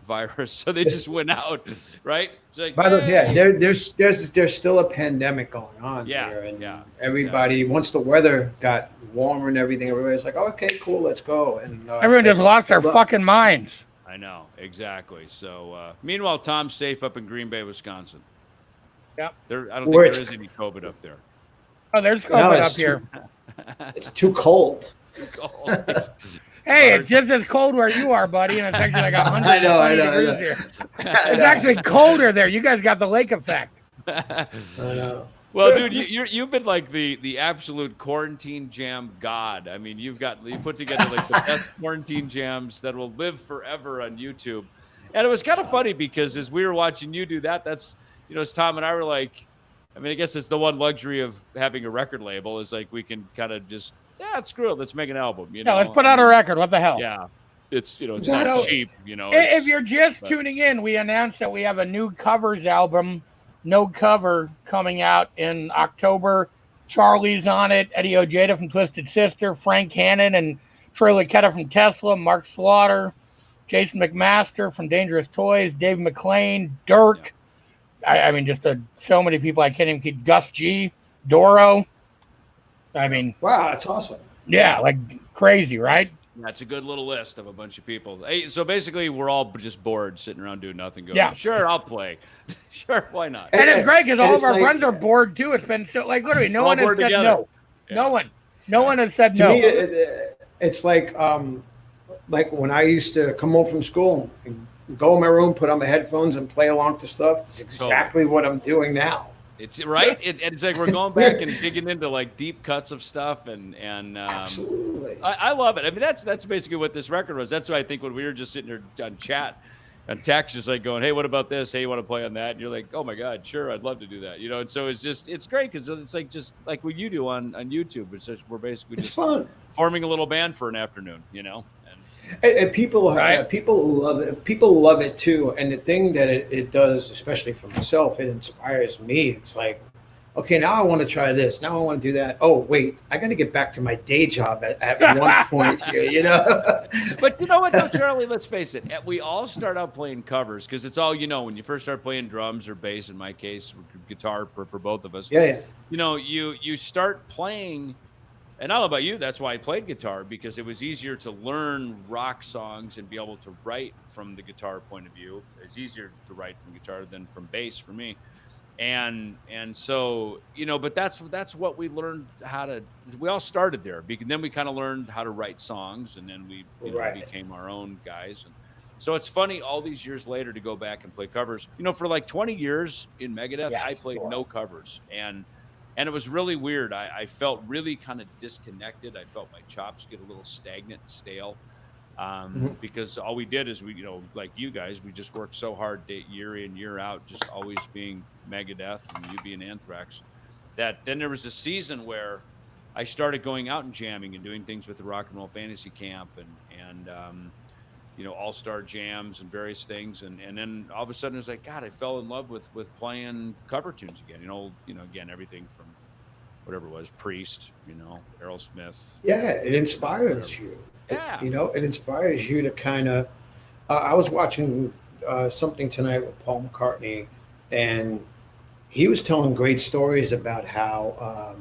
virus. So they just went out, right? It's like, by the way, there's still a pandemic going on here. And everybody, once the weather got warmer and everything, everybody's like, okay, cool, let's go. And everyone just lost their fucking minds. I know, exactly. So, meanwhile, Tom's safe up in Green Bay, Wisconsin. Yep. I don't think there is any COVID up there. Oh, there's COVID up here. It's too cold. Too cold. Hey, it's just as cold where you are, buddy, and it's actually like 120 degrees here. It's actually colder there. You guys got the lake effect. I know. Well, dude, you've been like the absolute quarantine jam god. I mean, you put together like the best quarantine jams that will live forever on YouTube. And it was kind of funny because as we were watching you do that, that's as Tom and I were like, I mean, I guess it's the one luxury of having a record label is like we can kind of just screw it, let's make an album. Yeah, let's put out a record. What the hell? Yeah, it's it's not cheap. If you're just tuning in, we announced that we have a new covers album, No Cover, coming out in October. Charlie's on it, Eddie Ojeda from Twisted Sister, Frank Hannon and Troy Luccketta from Tesla, Mark Slaughter, Jason McMaster from Dangerous Toys, Dave McClain, Dirk. Yeah. I mean, just so many people I can't even keep. Gus G, Doro. I mean, wow, that's awesome. Yeah, like crazy, right? That's a good little list of a bunch of people. Hey, so basically, we're all just bored, sitting around doing nothing. Going, sure, I'll play. Sure, why not? And it's great because all of our friends are bored too. It's been so literally no one has said no. Yeah. No one has said no. To me, it's like when I used to come home from school and go in my room, put on my headphones, and play along to stuff. It's exactly what I'm doing now. It's right. It's like we're going back and digging into like deep cuts of stuff, and absolutely, I love it. I mean, that's basically what this record was. That's why I think when we were just sitting there on chat and text, just like going, "Hey, what about this? Hey, you want to play on that?" And you're like, "Oh my God, sure, I'd love to do that." And so it's great because it's like just like what you do on YouTube. It's just we're basically just fun. Forming a little band for an afternoon, And people love it. People love it too. And the thing that it does, especially for myself, it inspires me. It's like, okay, now I want to try this. Now I want to do that. Oh, wait, I got to get back to my day job at one point here, But you know what, though, Charlie? Let's face it. We all start out playing covers because it's all when you first start playing drums or bass, in my case, guitar for both of us. Yeah. You start playing. And I don't know about you, that's why I played guitar, because it was easier to learn rock songs and be able to write from the guitar point of view. It's easier to write from guitar than from bass for me. And so, but that's what we learned we all started there. Then we kind of learned how to write songs, and then we became our own guys. And so it's funny all these years later to go back and play covers. For like 20 years in Megadeth, I played no covers. And it was really weird. I felt really kind of disconnected. I felt my chops get a little stagnant and stale because all we did is like you guys, we just worked so hard year in, year out, just always being Megadeth and you being Anthrax, that then there was a season where I started going out and jamming and doing things with the Rock and Roll Fantasy Camp and all-star jams and various things. And then all of a sudden it's like, God, I fell in love with playing cover tunes again, again, everything from whatever it was, Priest, Aerosmith. Yeah. It inspires you. Yeah. It inspires you to kind of, I was watching something tonight with Paul McCartney, and he was telling great stories about how,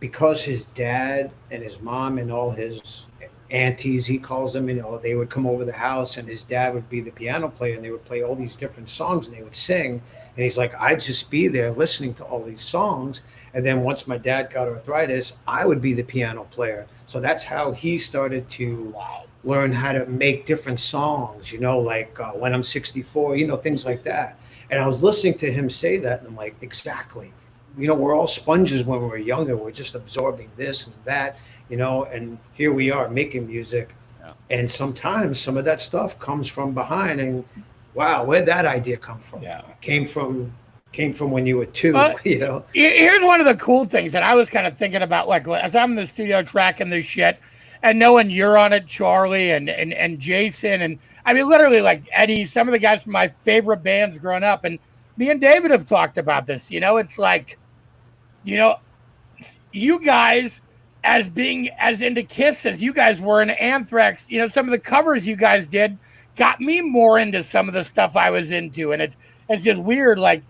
because his dad and his mom and all his aunties, he calls them, they would come over the house and his dad would be the piano player and they would play all these different songs and they would sing. And he's like, I'd just be there listening to all these songs. And then once my dad got arthritis, I would be the piano player. So that's how he started to learn how to make different songs, like When I'm 64, things like that. And I was listening to him say that and I'm like, exactly. We're all sponges when we're younger. We're just absorbing this and that, and here we are making music. Yeah. And sometimes some of that stuff comes from behind and wow, where'd that idea come from? Yeah. Came from when you were two, Here's one of the cool things that I was kind of thinking about, like as I'm in the studio tracking this shit and knowing you're on it, Charlie and Jason, and I mean literally like Eddie, some of the guys from my favorite bands growing up, and me and David have talked about this. It's like, you guys as being as into Kiss as you guys were in Anthrax, some of the covers you guys did got me more into some of the stuff I was into. And it's just weird. Like,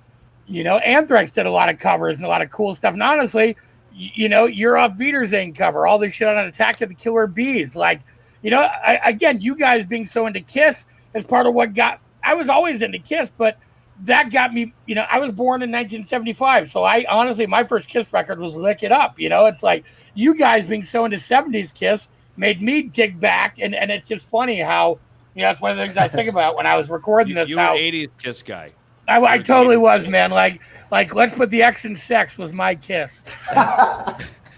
Anthrax did a lot of covers and a lot of cool stuff. And honestly, you're off Wiedersehen cover, all this shit on Attack of the Killer Bees. Like, again, you guys being so into Kiss is part of what I was always into Kiss, but that got me, I was born in 1975. So I honestly, my first Kiss record was Lick It Up. It's like you guys being so into 70s Kiss made me dig back. And it's just funny how, that's one of the things I think about when I was recording this. You were 80s Kiss guy. I totally was, man. Like let's put the X in sex was my Kiss.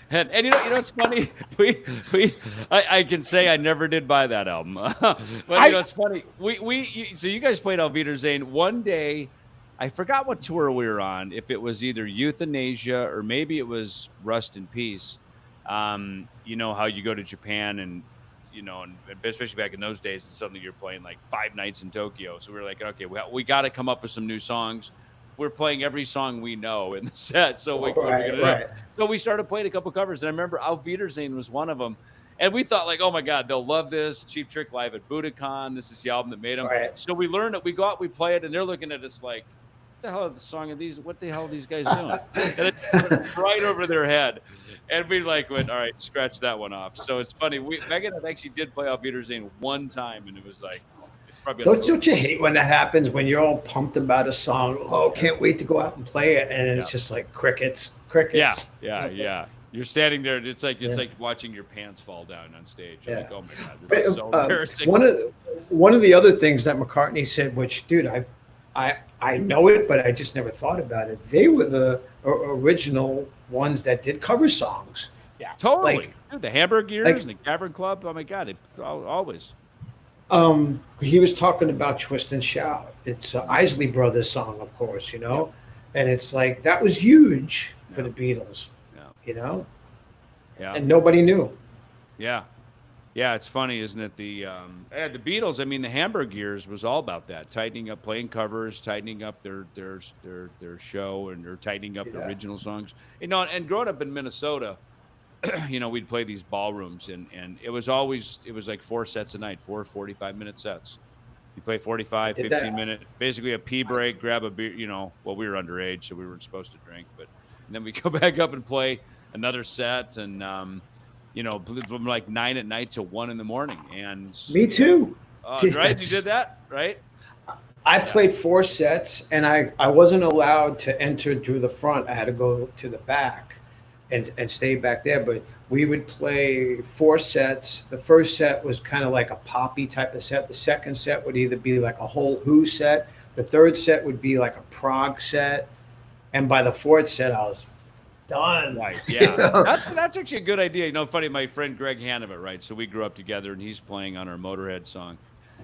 And it's funny. I can say I never did buy that album, but it's funny. So you guys played on Wiedersehen one day. I forgot what tour we were on. If it was either Euthanasia or maybe it was Rust in Peace. You know how you go to Japan and especially back in those days, it's something you're playing like 5 nights in Tokyo. So we were like, okay, we got to come up with some new songs. We're playing every song we know in the set. So So we started playing a couple covers. And I remember Auf Wiedersehen was one of them. And we thought like, oh my God, they'll love this. Cheap Trick live at Budokan. This is the album that made them. Right. So we learned it. We go out, we play it, and they're looking at us like, what the hell are the song of these? What the hell are these guys doing? And it's right over their head. And we went, all right, scratch that one off. So it's funny. Megan actually did play Auf Wiedersehen one time, and it was like, Don't you hate when that happens, when you're all pumped about a song? Oh, can't wait to go out and play it. And it's just like crickets. Yeah. You're standing there. It's like watching your pants fall down on stage. Yeah. Like, oh my God, this is so embarrassing. One of the other things that McCartney said, which, dude, I know it, but I just never thought about it. They were the original ones that did cover songs. Yeah, totally. Dude, the Hamburg Years and the Cavern Club. Oh my God, it's always. He was talking about Twist and Shout. It's Isley Brothers song, of course, and it's like that was huge for the Beatles, and nobody knew. Yeah, it's funny, isn't it? The Beatles. I mean, the Hamburg Years was all about that, tightening up, playing covers, tightening up their show, and they're tightening up the original songs. And growing up in Minnesota, we'd play these ballrooms, and it was like 4 sets a night, 4 45-minute sets. You play 45, 15-minute, basically a pee break, grab a beer. We were underage, so we weren't supposed to drink, and then we go back up and play another set, and from like 9 at night till 1 in the morning. And me too. Right? You did that, right? I played 4 sets, and I wasn't allowed to enter through the front. I had to go to the back and stay back there. But we would play 4 sets. The first set was kind of like a poppy type of set. The second set would either be like a whole Who set. The third set would be like a prog set. And by the 4th set, I was done. Right. Yeah. That's actually a good idea. Funny, my friend Greg Hanover, right? So we grew up together, and he's playing on our Motorhead song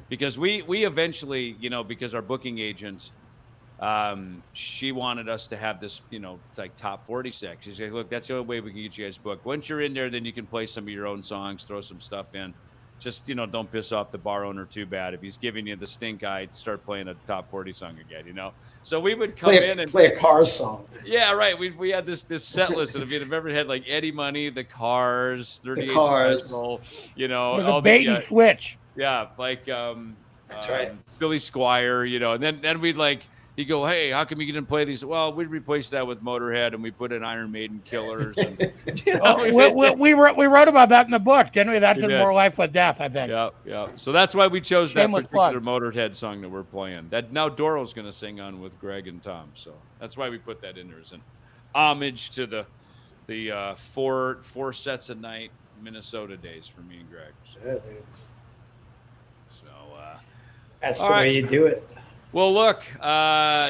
because we eventually, because our booking agent, she wanted us to have this, like top 40 set. She's like, look, that's the only way we can get you guys booked. Once you're in there, then you can play some of your own songs, throw some stuff in. Just, don't piss off the bar owner too bad. If he's giving you the stink eye, start playing a top 40 song again, So we would come in and play a Cars song. Yeah, right. We had this set list, and if you've ever had like Eddie Money, the Cars, 38 Special, all bait and switch. Yeah, like that's right. Billy Squire, and then we'd like, You go, hey, how come you didn't play these? Well, we replaced that with Motorhead, and we put in Iron Maiden Killers. And, we wrote about that in the book, didn't we? That's in More Life with Death, I think. Yeah. So that's why we chose Shameless that particular Motorhead song that we're playing. That now Doro's going to sing on with Greg and Thom. So that's why we put that in there as an homage to the four sets a night Minnesota days for me and Greg. So that's the way you do it. Well, look,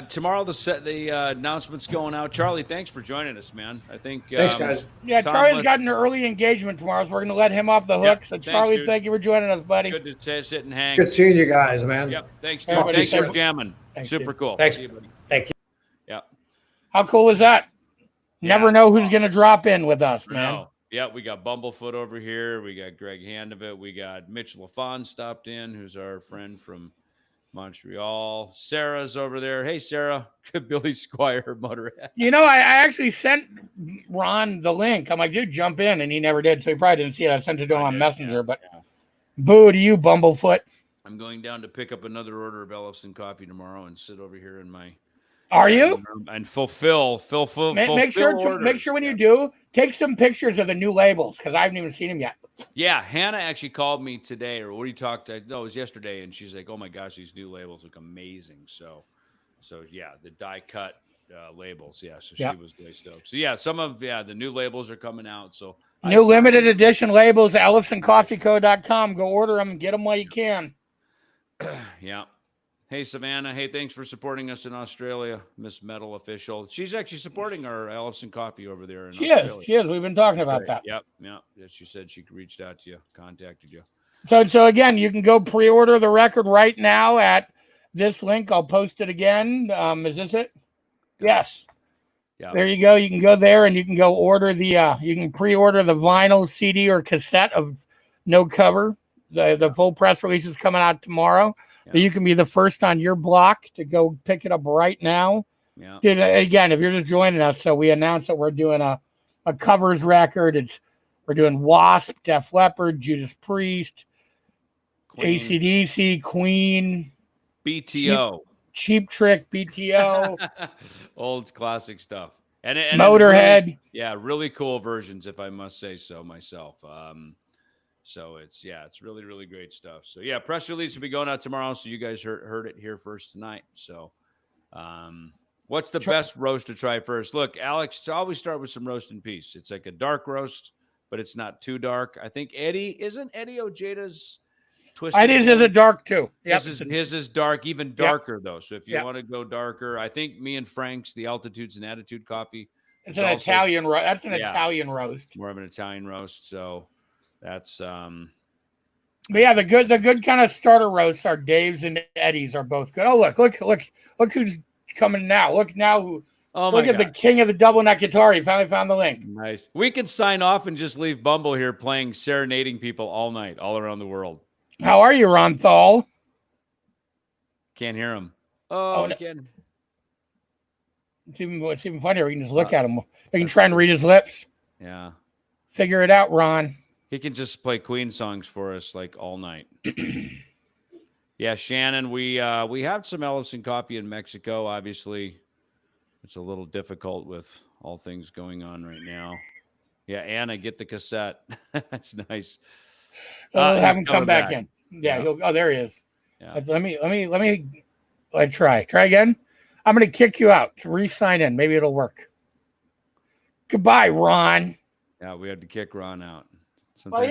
tomorrow the announcement's going out. Charlie, thanks for joining us, man. I think thanks, guys. Yeah, Charlie's got an early engagement tomorrow, so we're going to let him off the hook. So, Charlie, thank you for joining us, buddy. Good to sit and hang. Good seeing you guys, man. Yep. Thanks for jamming. Super cool. Thanks. See you, buddy. Thank you. Yeah. How cool is that? Never know who's going to drop in with us, man. No. Yeah, we got Bumblefoot over here. We got Greg Handovit. We got Mitch LaFon stopped in, who's our friend from Montreal. Sarah's over there. Hey, Sarah. Billy Squire, Motorhead. You know, I actually sent Ron the link. I'm like, dude, jump in. And he never did. So he probably didn't see it. I sent it to him on Messenger. But boo to you, Bumblefoot. I'm going down to pick up another order of Ellefson coffee tomorrow and sit over here in my. Are you? And fulfill make sure when you do, take some pictures of the new labels because I haven't even seen them yet. Yeah, Hannah actually called me today, or we talked. No, it was yesterday, and she's like, "Oh my gosh, these new labels look amazing." So yeah, the die cut labels. Yeah, so she was way stoked. So yeah, some of the new labels are coming out. So new limited edition labels, EllefsonCoffeeCo.com. Go order them, get them while you can. Yeah. Hey, Savannah. Hey, thanks for supporting us in Australia, Miss Metal Official. She's actually supporting our Ellefson Coffee over there in Australia. She is. We've been talking about that. Yep. She said she reached out to you, contacted you. So again, you can go pre-order the record right now at this link. I'll post it again. Is this it? Yes. Yeah. There you go. You can go there and you can go order you can pre-order the vinyl, CD, or cassette of No Cover. The full press release is coming out tomorrow. You can be the first on your block to go pick it up right now. Yeah. Dude, again, if you're just joining us, so we announced that we're doing a covers record. We're doing Wasp, Def Leppard, Judas Priest, Queen. AC/DC, Queen, BTO, Cheap Trick, BTO, old classic stuff, and Motorhead. Really cool versions, if I must say so myself. So it's really, really great stuff. So press release will be going out tomorrow. So you guys heard it here first tonight. So what's the best roast to try first? Look, Alex, always start with some roast in peace. It's like a dark roast, but it's not too dark. I think isn't Eddie Ojada's Twisted? Eddie's is a dark too. Yep. His is dark, even darker though. So if you want to go darker, I think me and Frank's, the Altitudes and Attitude coffee. It's an Italian roast. That's an Italian roast. More of an Italian roast. So that's but the good kind of starter roasts are Dave's and Eddie's are both good. Oh look who's coming now. Look at the king of the double neck guitar. He finally found the link. Nice. We could sign off and just leave Bumble here playing, serenading people all night, all around the world. How are you, Ron Thal? Can't hear him. Oh, we can. It's even funnier. We can just look at him. We can try and read his lips. Yeah. Figure it out, Ron. He can just play Queen songs for us like all night. Yeah, Shannon, we have some Ellefson coffee in Mexico. Obviously, it's a little difficult with all things going on right now. Yeah, Anna, get the cassette. That's nice. Have him come back in. Yeah. There he is. Yeah. Let me try again. I'm going to kick you out to re-sign in. Maybe it'll work. Goodbye, Ron. Yeah, we had to kick Ron out. Sometimes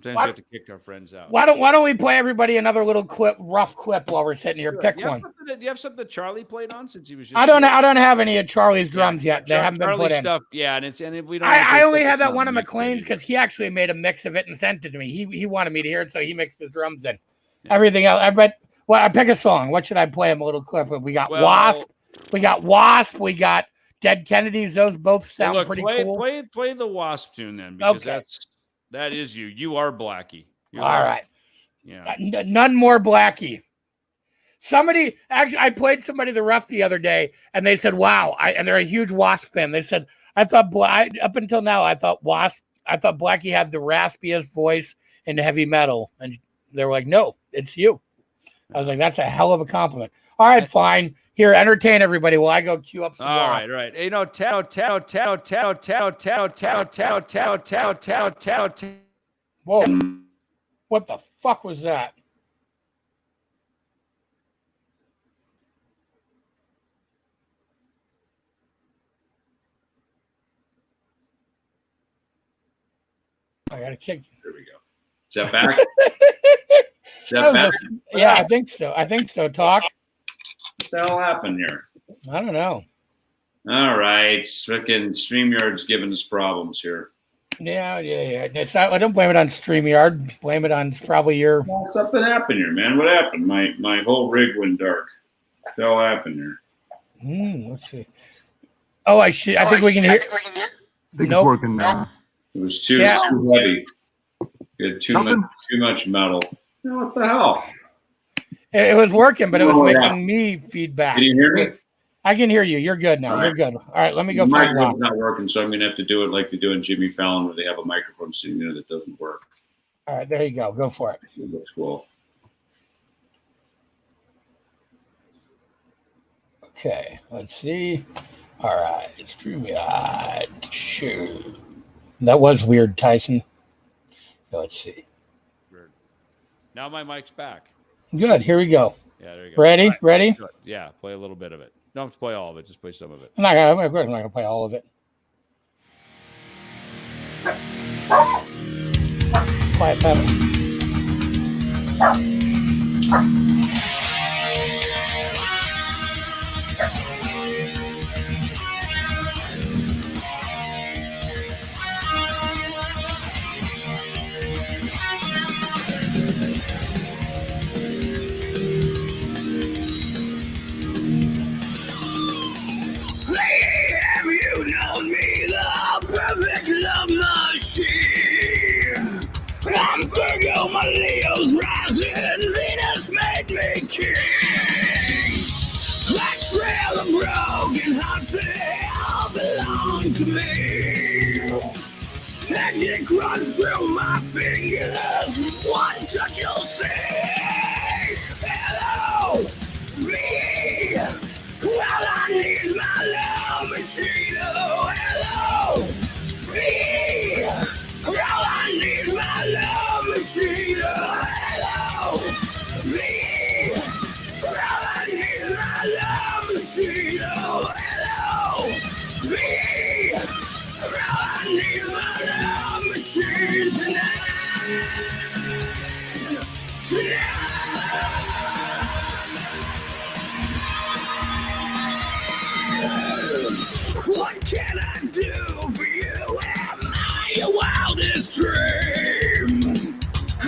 we have to kick our friends out. Why don't we play everybody another little rough clip while we're sitting here? Pick one. Do you have something that Charlie played on since he was just? I don't have any of Charlie's drums yet. They haven't been put in. Stuff, and we don't. I only have that one of McLean's because he actually made a mix of it and sent it to me. He wanted me to hear it, so he mixed the drums in. Yeah. Everything else, I pick a song. What should I play him a little clip? We got Wasp. We got Dead Kennedys. Those both sound pretty cool. Play the Wasp tune then, because that is you. You are Blackie. All right. Yeah. None more Blackie. Somebody actually, I played somebody the rough the other day, and they said, "Wow!" And they're a huge Wasp fan. They said, "I thought up until now, I thought Blackie had the raspiest voice in heavy metal," and they were like, "No, it's you." I was like, "That's a hell of a compliment." All right, fine. Here, entertain everybody while I go queue up some All rock. right. You know, tao. Whoa. What the fuck was that? I got to kick. There we go. Is that back? Is that back? Yeah, I think so. Talk. What the hell happened here? I don't know. All right. Freaking StreamYard's giving us problems here. Yeah. It's not. I don't blame it on StreamYard. Blame it on probably your. Well, something happened here, man. What happened? My whole rig went dark. What the hell happened here? Let's see. Oh, I think we can hear. I think it's working now. It was too heavy. You had too much metal. What the hell? It was working, but it was making me feedback. Can you hear me? I can hear you. You're good now. You're good. All right, let me go. The microphone's not working, so I'm going to have to do it like they do in Jimmy Fallon, where they have a microphone sitting there that doesn't work. All right, there you go. Go for it. It looks cool. Okay, let's see. All right, StreamYard. Shoot. That was weird, Tyson. So let's see. Weird. Now my mic's back. Good. Here we go. Yeah, there you go. Ready? Ready? Good. Yeah, play a little bit of it. Don't have to play all of it. Just play some of it. I'm not gonna play all of it. Quiet, Pebble. I'm Virgo, my Leo's rising. Venus made me king. That trail of broken hearts, they all belong to me. Magic runs through my fingers. One touch you'll see. Hello, me. Well, I need my love machine. Oh, hello, me. Well, I need my love machine. Oh, hello, me. Well, I need my love machine. Oh, hello, me. Well, I need my love machine tonight. What can I do for you? Am I your wildest dream?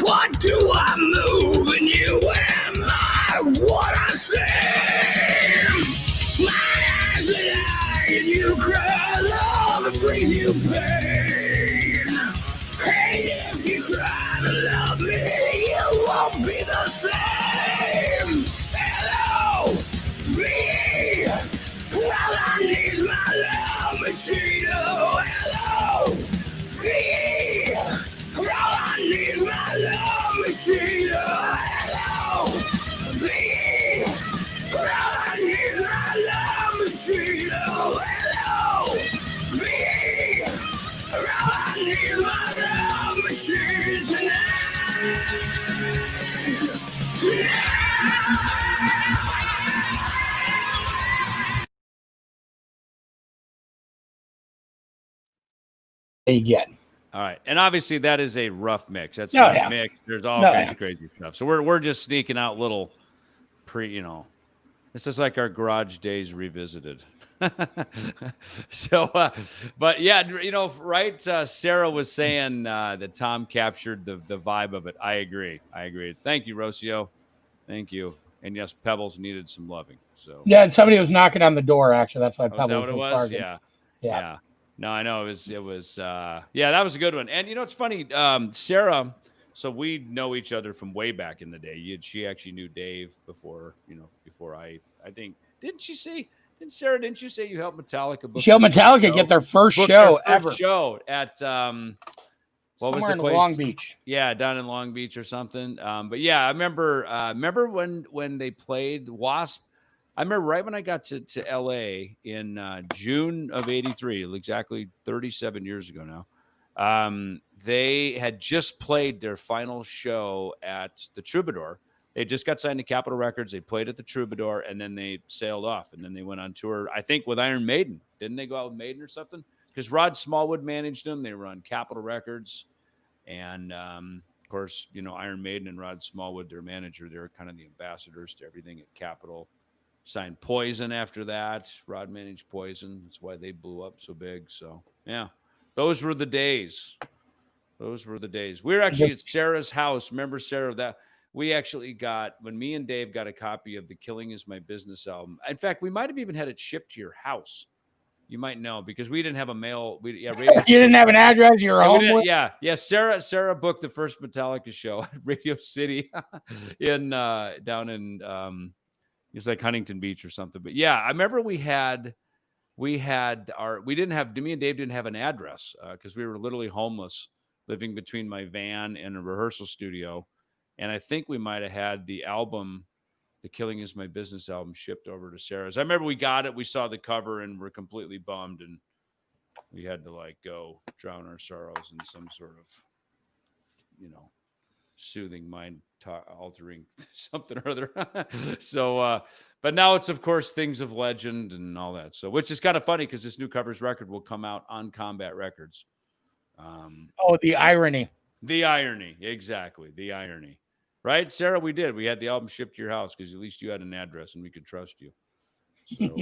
What do I move in you? Am I what I seem? My eyes are lie and you cry love and bring you pain. And if you try to love me, you won't be the same. Hello, me. Well, I need my love machine. Oh, hello, me. Well, I need my love machine. Oh, hello, me. Well, I need my love machine. Oh, hello, me. Well, I need my love machine tonight. You get. All right, and obviously that is a rough mix. That's Oh, not yeah. a mix. There's all kinds of crazy stuff. So we're just sneaking out little this is like our garage days revisited. So, but yeah, right? Sarah was saying that Thom captured the vibe of it. I agree. Thank you, Rocio. Thank you. And yes, Pebbles needed some loving. So Yeah, somebody was knocking on the door. Actually, that's why is Pebbles that what it was? barking. Yeah. No, I know it was that was a good one. And it's funny, Sarah, so we know each other from way back in the day. She actually knew Dave before I think, didn't you say you helped Metallica book? She helped Metallica get their first show ever. Show at what was Somewhere the in place? Long Beach. Yeah, down in Long Beach or something. But yeah, I remember when they played Wasp. I remember right when I got to LA in June of '83, exactly 37 years ago now. They had just played their final show at the Troubadour. They just got signed to Capitol Records. They played at the Troubadour, and then they sailed off. And then they went on tour, I think, with Iron Maiden. Didn't they go out with Maiden or something? Because Rod Smallwood managed them. They were on Capitol Records. And, of course, Iron Maiden and Rod Smallwood, their manager, they're kind of the ambassadors to everything at Capitol. Signed Poison after that. Rod managed Poison. That's why they blew up so big. So, yeah, those were the days. Those were the days. We were actually at Sarah's house. Remember, Sarah, that we actually got, when me and Dave got a copy of the Killing Is My Business album. In fact, we might have even had it shipped to your house. You might know because we didn't have a mail. Radio you didn't have an address. You're home. Yeah. Sarah booked the first Metallica show at Radio City in down in it's like Huntington Beach or something. But yeah, I remember me and Dave didn't have an address because we were literally homeless, living between my van and a rehearsal studio, and I think we might have had the album. The Killing Is My Business album shipped over to Sarah's. I remember we got it. We saw the cover and we're completely bummed. And we had to go drown our sorrows in some sort of, soothing, mind altering something or other. So, but now it's, of course, Things of Legend and all that. So, which is kind of funny because this new covers record will come out on Combat Records. The irony. The irony. Exactly. The irony. Right, Sarah? We did. We had the album shipped to your house because at least you had an address and we could trust you. So,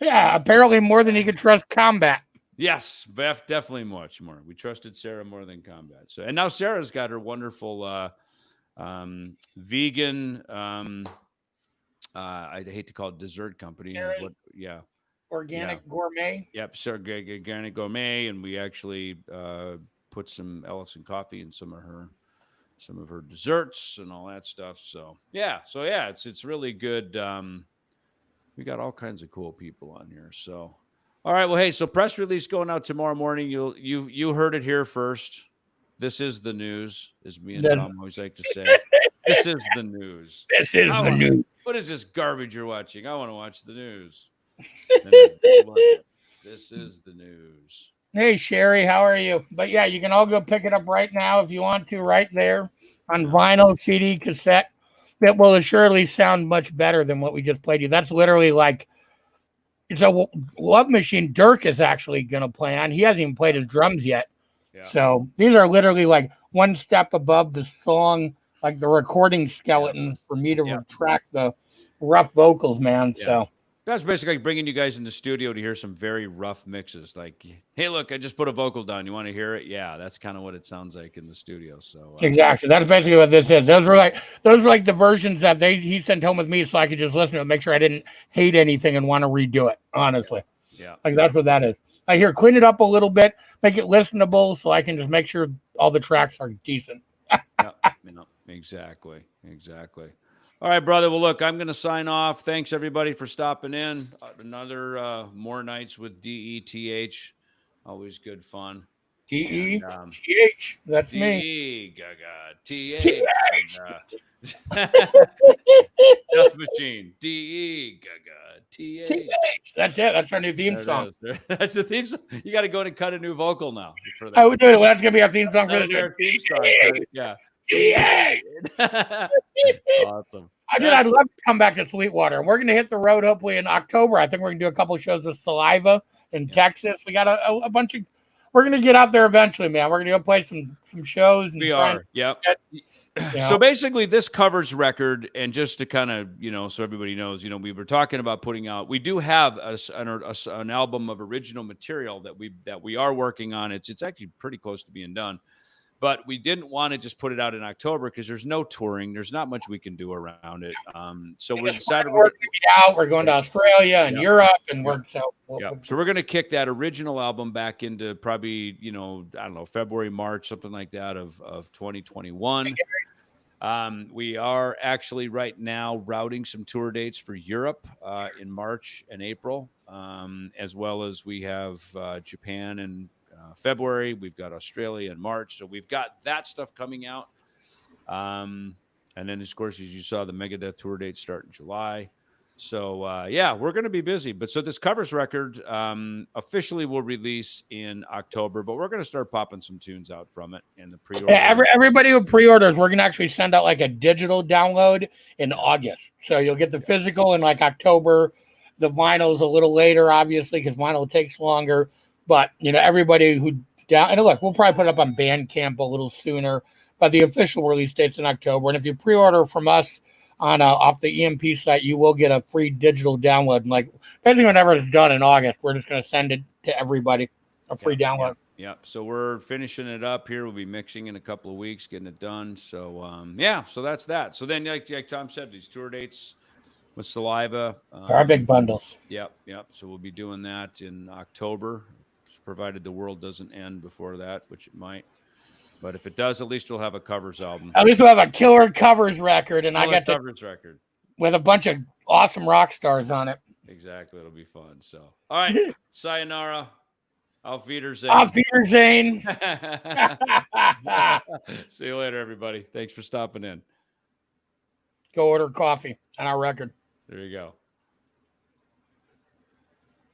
yeah, apparently more than you could trust Combat. Yes, definitely much more. We trusted Sarah more than Combat. So, and now Sarah's got her wonderful vegan. I hate to call it dessert company. Organic gourmet. Yep, Sarah, organic gourmet, and we actually put some Ellefson coffee in some of her desserts and all that stuff. So yeah, it's really good. We got all kinds of cool people on here. So, all right. Well, hey, so press release going out tomorrow morning. You heard it here first. This is the news, as me and Thom always like to say. This is the news. This is the news. What is this garbage you're watching? I want to watch the news. This is the news. Hey, Sherry, how are you? But yeah, you can all go pick it up right now if you want to, right there on vinyl, CD, cassette. It will assuredly sound much better than what we just played you. That's literally it's a Love Machine. Dirk is actually going to play on. He hasn't even played his drums yet. Yeah. So these are literally one step above the song, the recording skeletons for me to retract the rough vocals, man. Yeah. So. That's basically bringing you guys in the studio to hear some very rough mixes. Hey, look, I just put a vocal down. You want to hear it? Yeah, that's kind of what it sounds like in the studio. So exactly, that's basically what this is. Those were the versions that he sent home with me, so I could just listen to it, make sure I didn't hate anything and want to redo it. Honestly, yeah, that's what that is. I hear clean it up a little bit, make it listenable, so I can just make sure all the tracks are decent. Exactly. All right, brother. Well, look, I'm going to sign off. Thanks, everybody, for stopping in. Another more nights with DETH. Always good fun. DETH. That's me. DE Gaga. Death Machine. DE Gaga. TH. That's it. That's our new theme song. That's the theme song. You got to go and cut a new vocal now. For that. I would do it. Well, that's going to be our theme song for the theme song. Yeah. Awesome. I'd love to come back to Sweetwater. We're going to hit the road hopefully in October. I think we're going to do a couple of shows with Saliva in Texas. We got a bunch of. We're going to get out there eventually, man. We're going to go play some shows. And we are. Yep. So basically, this covers record, and just to kind of so everybody knows, we were talking about putting out. We do have an album of original material that we are working on. It's actually pretty close to being done. But we didn't want to just put it out in October because there's no touring. There's not much we can do around it. So we decided we're going to Australia and Europe, and so we're going to kick that original album back into probably I don't know, February, March, something like that of 2021. We are actually right now routing some tour dates for Europe in March and April, as well as we have Japan and February. We've got Australia in March, so we've got that stuff coming out. And then, of course, as you saw, the Megadeth tour dates start in July. So, yeah, we're going to be busy. But so this covers record officially will release in October, but we're going to start popping some tunes out from it in the pre-order. Yeah, everybody who pre-orders, we're going to actually send out like a digital download in August. So you'll get the physical in like October. The vinyl's a little later, obviously, because vinyl takes longer. But, everybody who and look, we'll probably put it up on Bandcamp a little sooner, but the official release date's in October. And if you pre-order from us on off the EMP site, you will get a free digital download. And like basically whenever it's done in August, we're just going to send it to everybody, a free download. Yep. So we're finishing it up here. We'll be mixing in a couple of weeks, getting it done. So so that's that. So then, like Tom said, these tour dates with Saliva. Our big bundles. Yep. So we'll be doing that in October, provided the world doesn't end before that, which it might. But if it does, at least we'll have a covers album. At least we'll have a killer covers record, and I got the covers record with a bunch of awesome rock stars on it. Exactly, it'll be fun. So, all right, sayonara, auf Wiedersehen. Auf Wiedersehen. See you later, everybody. Thanks for stopping in. Go order coffee on our record. There you go.